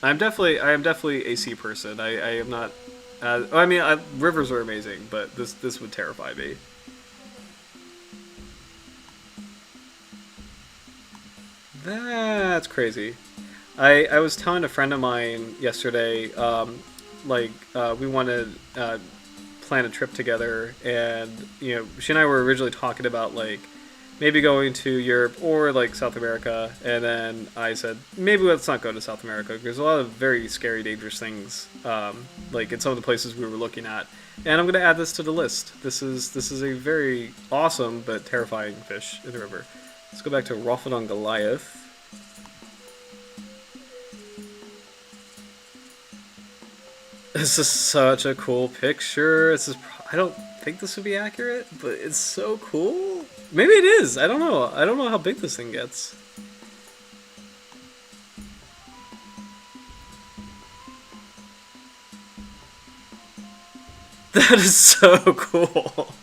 I am definitely a sea person. I am not... rivers are amazing, but this would terrify me. That's crazy. I was telling a friend of mine yesterday, we want to plan a trip together, and she and I were originally talking about maybe going to Europe or South America, and then I said maybe let's not go to South America. There's a lot of very scary, dangerous things, in some of the places we were looking at, and I'm going to add this to the list. This is a very awesome but terrifying fish in the river. Let's go back to Rolphodon goliath. This is such a cool picture. I don't think this would be accurate, but it's so cool. Maybe it is. I don't know. I don't know how big this thing gets. That is so cool.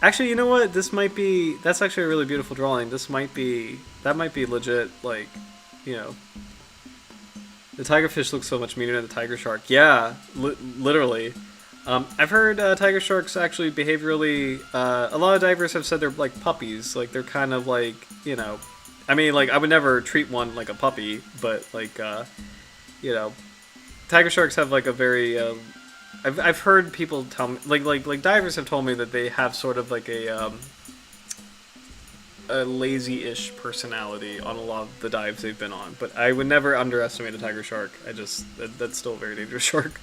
Actually, you know what? That's actually a really beautiful drawing. That might be legit, the tigerfish looks so much meaner than the tiger shark. Yeah, literally. I've heard tiger sharks actually behaviorally. A lot of divers have said they're like puppies. They're kind of I would never treat one like a puppy, but tiger sharks have a very I've heard people tell me, like divers have told me that they have sort of like a lazy-ish personality on a lot of the dives they've been on. But I would never underestimate a tiger shark. That's still a very dangerous shark.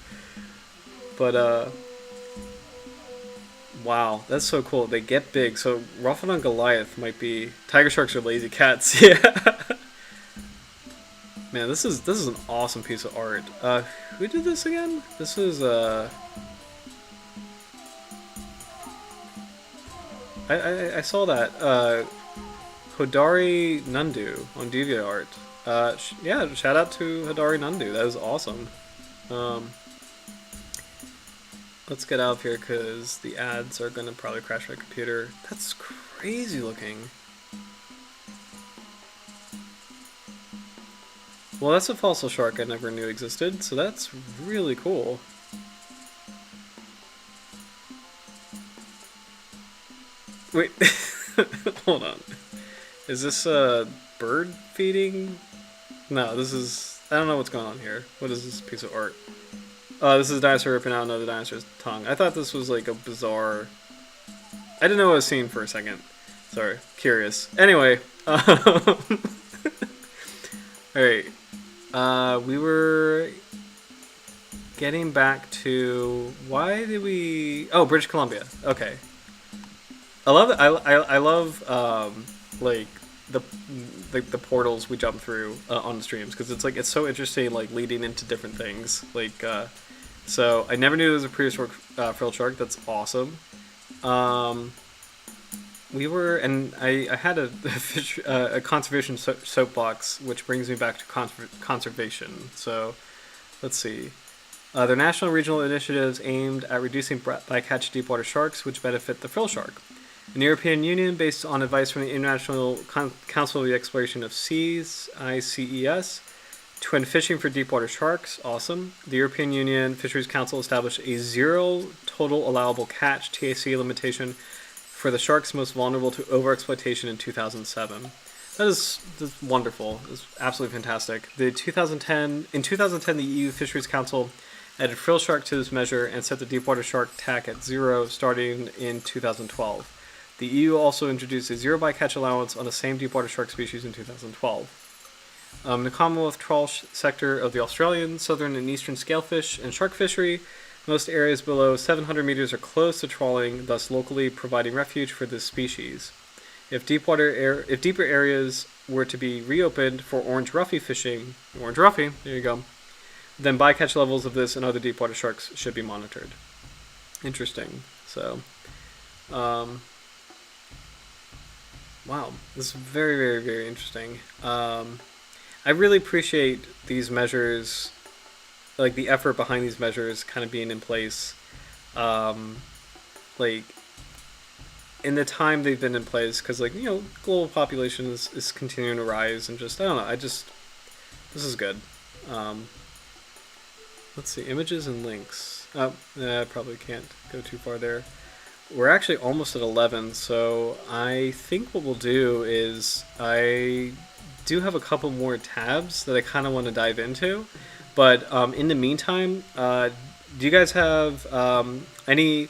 But wow, that's so cool. They get big. So Raphael Goliath might be tiger sharks are lazy cats. Yeah. Man, this is an awesome piece of art. Who did this again? This is I saw that Hodari Nundu on DeviantArt. Yeah, shout out to Hodari Nundu. That was awesome. Let's get out of here because the ads are gonna probably crash my computer. That's crazy looking. Well, that's a fossil shark I never knew existed, so that's really cool. Wait, hold on. Is this bird feeding? No, this is... I don't know what's going on here. What is this piece of art? This is a dinosaur ripping out another dinosaur's tongue. I thought this was like a bizarre... I didn't know what I was seeing for a second. Sorry, curious. Anyway, alright. We were getting back to... Why did we... Oh, British Columbia. Okay. I love I love like the portals we jump through on the streams because it's like it's so interesting, like leading into different things. Like so I never knew there was a prehistoric frilled shark. That's awesome. We were, and I had a conservation soapbox, which brings me back to conservation. So let's see. There are national and regional initiatives aimed at reducing bycatch deepwater sharks, which benefit the frilled shark. In the European Union, based on advice from the International Council of the Exploration of Seas, ICES, to end fishing for deepwater sharks, awesome. The European Union Fisheries Council established a zero total allowable catch (TAC) limitation for the sharks most vulnerable to overexploitation in 2007. That's wonderful. It's absolutely fantastic. In 2010, the EU Fisheries Council added frilled shark to this measure and set the deepwater shark TAC at 0 starting in 2012. The EU also introduced a zero bycatch allowance on the same deepwater shark species in 2012. The Commonwealth trawl sector of the Australian, southern and eastern scalefish and shark fishery, most areas below 700 meters are closed to trawling, thus locally providing refuge for this species. If deeper areas were to be reopened for orange roughy fishing, orange roughy, there you go, then bycatch levels of this and other deepwater sharks should be monitored. Interesting. So, wow, this is very, very, very interesting. I really appreciate these measures, like the effort behind these measures kind of being in place. Like, in the time they've been in place, because, like, you know, global population is continuing to rise, and just, I don't know, this is good. Let's see, images and links. Oh, I probably can't go too far there. We're actually almost at 11, so I think what we'll do is I do have a couple more tabs that I kind of want to dive into, but in the meantime, do you guys have any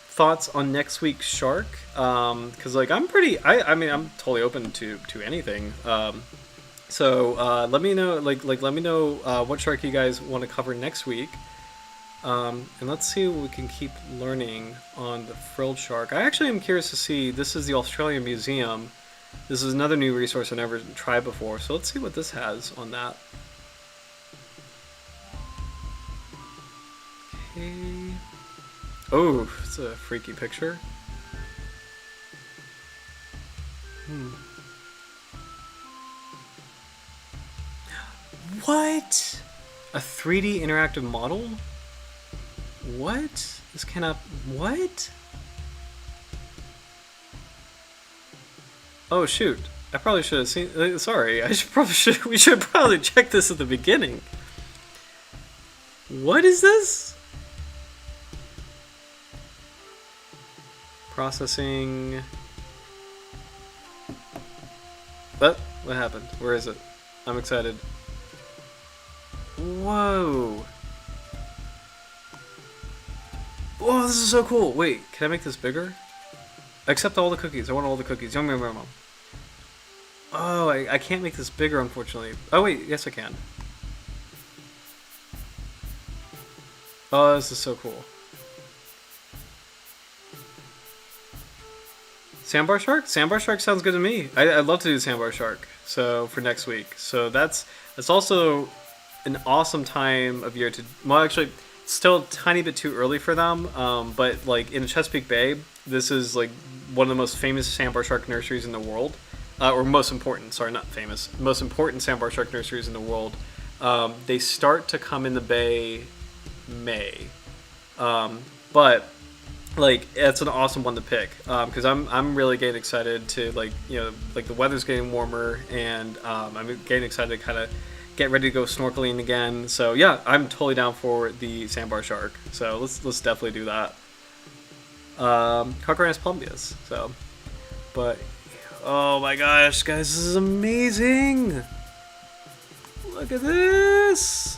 thoughts on next week's shark? Because like I'm totally open to anything. So let me know, let me know what shark you guys want to cover next week. And let's see what we can keep learning on the frilled shark. I actually am curious to see, this is the Australian Museum. This is another new resource I've never tried before, so let's see what this has on that. Okay. Oh, it's a freaky picture. What? A 3D interactive model? What? This cannot... What? Oh shoot! I probably should have seen. Sorry, we should probably check this at the beginning. What is this? Processing. What happened? Where is it? I'm excited. Whoa! Whoa, this is so cool. Wait, can I make this bigger? Accept all the cookies. I want all the cookies. Yum, yum, yum, yum. Oh, I can't make this bigger, unfortunately. Oh, wait, yes I can. Oh, this is so cool. Sandbar shark? Sandbar shark sounds good to me. I'd love to do sandbar shark. So for next week. So that's also an awesome time of year to. Well, actually, it's still a tiny bit too early for them. But like in Chesapeake Bay, this is like one of the most famous sandbar shark nurseries in the world, or most important. Sorry, not famous. Most important sandbar shark nurseries in the world. They start to come in the bay May, but like it's an awesome one to pick because I'm really getting excited to like the weather's getting warmer and I'm getting excited to kind of get ready to go snorkeling again. So yeah, I'm totally down for the sandbar shark. So let's definitely do that. Cochranus plumbeus. So, but oh my gosh, guys, this is amazing! Look at this!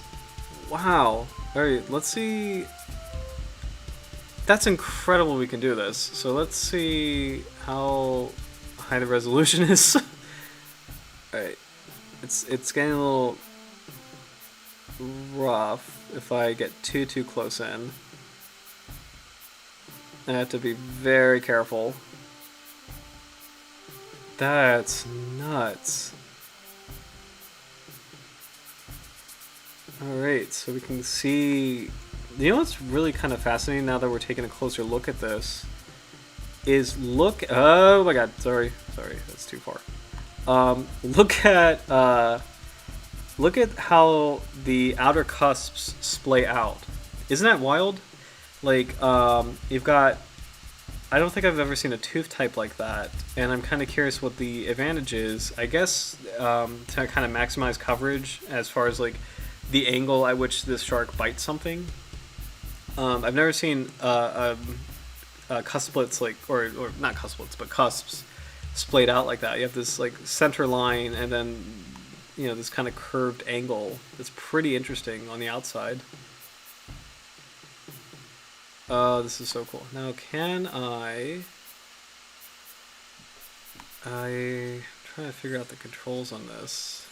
Wow. All right, let's see. That's incredible we can do this. So let's see how high the resolution is. Alright. It's getting a little rough if I get too close in. I have to be very careful. That's nuts. Alright, so we can see. You know what's really kind of fascinating now that we're taking a closer look at this is oh my god, sorry, that's too far. Look at how the outer cusps splay out. Isn't that wild? Like you've got, I don't think I've ever seen a tooth type like that, and I'm kind of curious what the advantage is. I guess to kind of maximize coverage as far as like the angle at which this shark bites something. I've never seen cusplets like, or not cusplets, but cusps splayed out like that. You have this like center line, and then this kind of curved angle. It's pretty interesting on the outside. This is so cool. Now, can I'm trying to figure out the controls on this.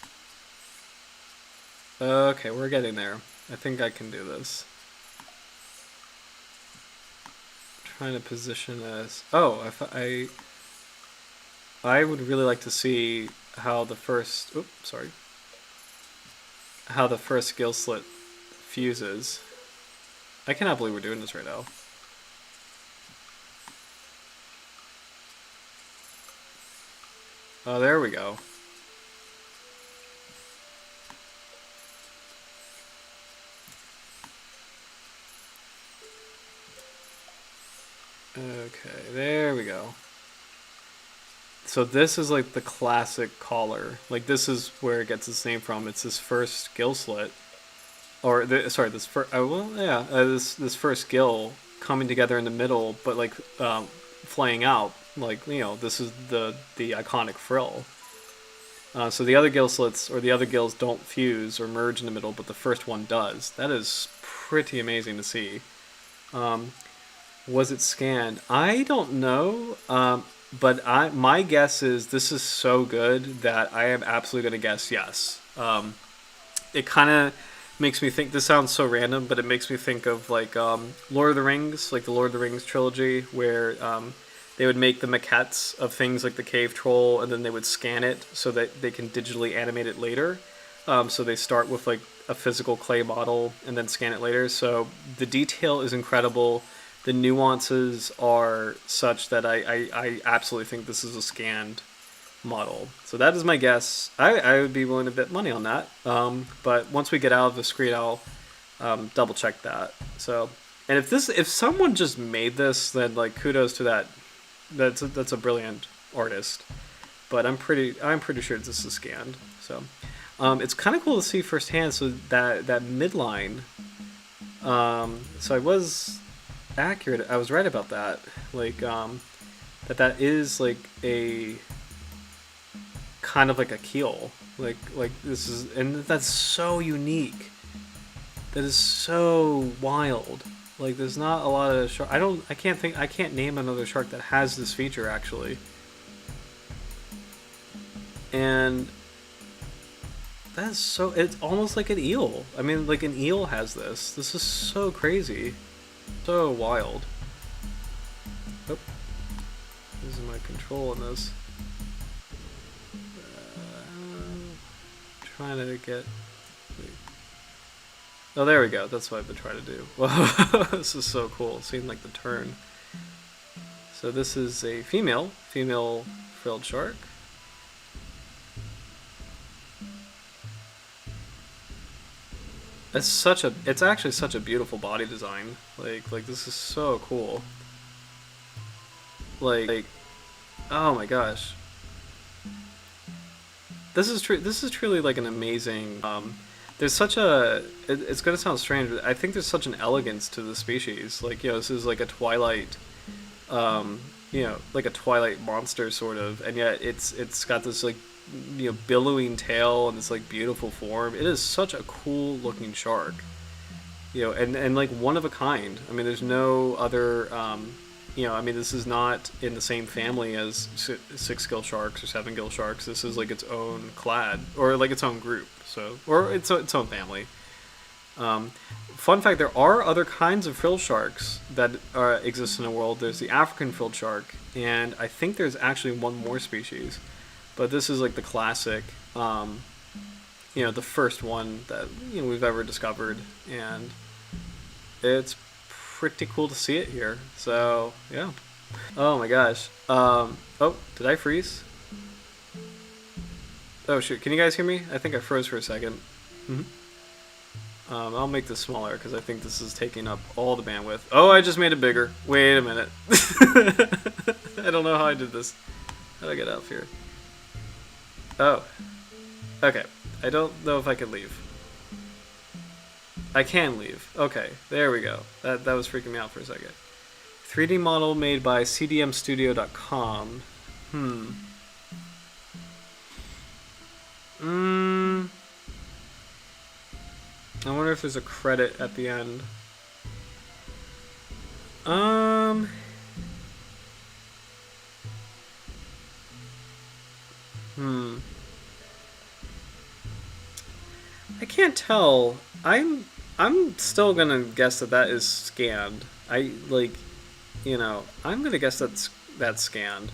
Okay, we're getting there. I think I can do this. Trying to position this. Oh, I would really like to see how the first. Oops, sorry. How the first gill slit fuses. I cannot believe we're doing this right now. Oh, there we go. Okay, there we go. So this is like the classic collar. Like this is where it gets its name from. It's this first gill slit, or this first. This first gill coming together in the middle, but like flaying out. Like this is the iconic frill. So the other gill slits or the other gills don't fuse or merge in the middle, but the first one does. That is pretty amazing to see. Was it scanned? I don't know, but my guess is this is so good that I am absolutely going to guess yes. It kind of makes me think, this sounds so random, but it makes me think of like Lord of the Rings, like the Lord of the Rings trilogy, where they would make the maquettes of things like the cave troll, and then they would scan it so that they can digitally animate it later. So they start with like a physical clay model and then scan it later. So the detail is incredible. The nuances are such that I absolutely think this is a scanned model. So that is my guess. I would be willing to bet money on that. But once we get out of the screen, I'll double check that. So, and if someone just made this, then like kudos to that. That's a brilliant artist. But I'm pretty sure this is scanned. So it's kind of cool to see firsthand. So that midline. So I was accurate. I was right about that. Like that is like a kind of like a keel. Like this is, and that's so unique. That is so wild. Like, there's not a lot of shark. I can't name another shark that has this feature actually. And that's so. It's almost like an eel. I mean, like an eel has this. This is so crazy, so wild. Oh, this is my control on this. Trying to get. Oh, there we go. That's what I've been trying to do. This is so cool. Seeing like the turn. So this is a female frilled shark. It's actually such a beautiful body design. Like this is so cool. Like, oh my gosh. This is truly like an amazing. There's such a. It's gonna sound strange, but I think there's such an elegance to the species. Like, this is like a twilight. Like a twilight monster sort of, and yet it's got this like, billowing tail and this like beautiful form. It is such a cool looking shark. And like one of a kind. I mean, there's no other. This is not in the same family as 6-gill sharks or 7-gill sharks. This is like its own clade, or like its own group. So, or its own family. Fun fact: there are other kinds of frilled sharks that exist in the world. There's the African frilled shark, and I think there's actually one more species. But this is like the classic, the first one that we've ever discovered, and it's pretty cool to see it here. So yeah. Oh my gosh. Did I freeze? Oh shoot! Can you guys hear me? I think I froze for a second. I'll make this smaller because I think this is taking up all the bandwidth. Oh, I just made it bigger. Wait a minute. I don't know how I did this. How do I get out of here? Oh. Okay. I don't know if I can leave. I can leave. Okay. There we go. That was freaking me out for a second. 3D model made by cdmstudio.com. I wonder if there's a credit at the end. I can't tell. I'm still gonna guess that is scanned. I'm gonna guess that's scanned.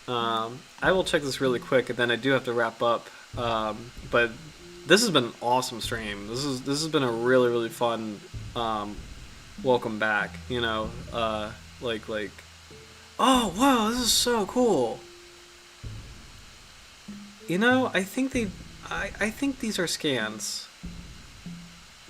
I will check this really quick, and then I do have to wrap up. But this has been an awesome stream. This has been a really, really fun welcome back. Oh wow, this is so cool. I think these are scans.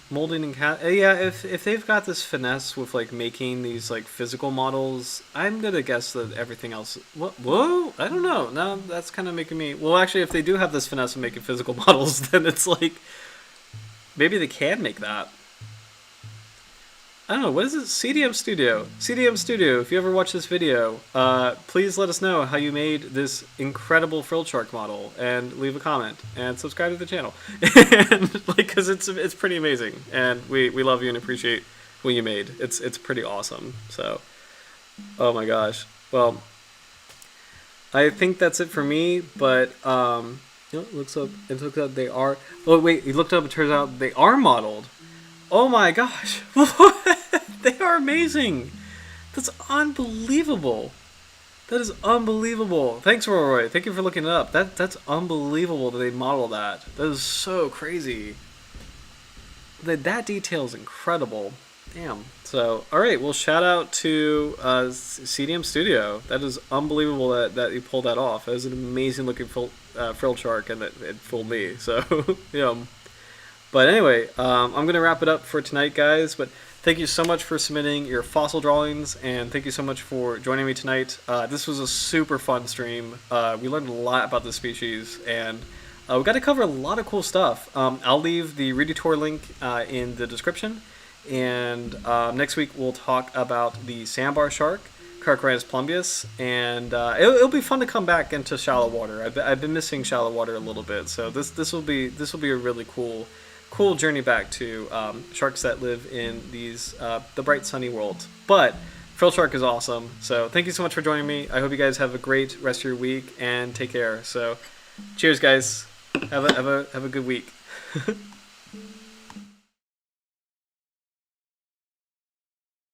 Molding and if they've got this finesse with like making these like physical models, I'm gonna guess that everything else. Whoa, I don't know. Now that's kind of making me. Well, actually, if they do have this finesse of making physical models, then it's like maybe they can make that. I don't know. What is it? CDM Studio. CDM Studio. If you ever watch this video, please let us know how you made this incredible frilled shark model, and leave a comment and subscribe to the channel. And because it's pretty amazing, and we love you and appreciate what you made. It's pretty awesome. So, oh my gosh. Well, I think that's it for me. But it looks up they are. Oh wait, you looked up. It turns out they are modeled. Oh my gosh. They are amazing. That's unbelievable. That is unbelievable. Thanks, Roy. Thank you for looking it up. That's unbelievable that they modeled that. That is so crazy. That detail is incredible. Damn. So, alright, well, shout out to CDM Studio. That is unbelievable that you pulled that off. That is an amazing looking frilled shark, and it fooled me. So, yeah. But anyway, I'm going to wrap it up for tonight, guys. But thank you so much for submitting your fossil drawings, and thank you so much for joining me tonight. This was a super fun stream. We learned a lot about the species, and we got to cover a lot of cool stuff. I'll leave the Redutor link in the description, and next week we'll talk about the sandbar shark, Carcharodontis plumbeus, and it'll be fun to come back into shallow water. I've been missing shallow water a little bit, so this will be a really cool cool journey back to sharks that live in these the bright sunny worlds. But Frilled Shark is awesome. So thank you so much for joining me. I hope you guys have a great rest of your week and take care. So cheers, guys. Have a good week.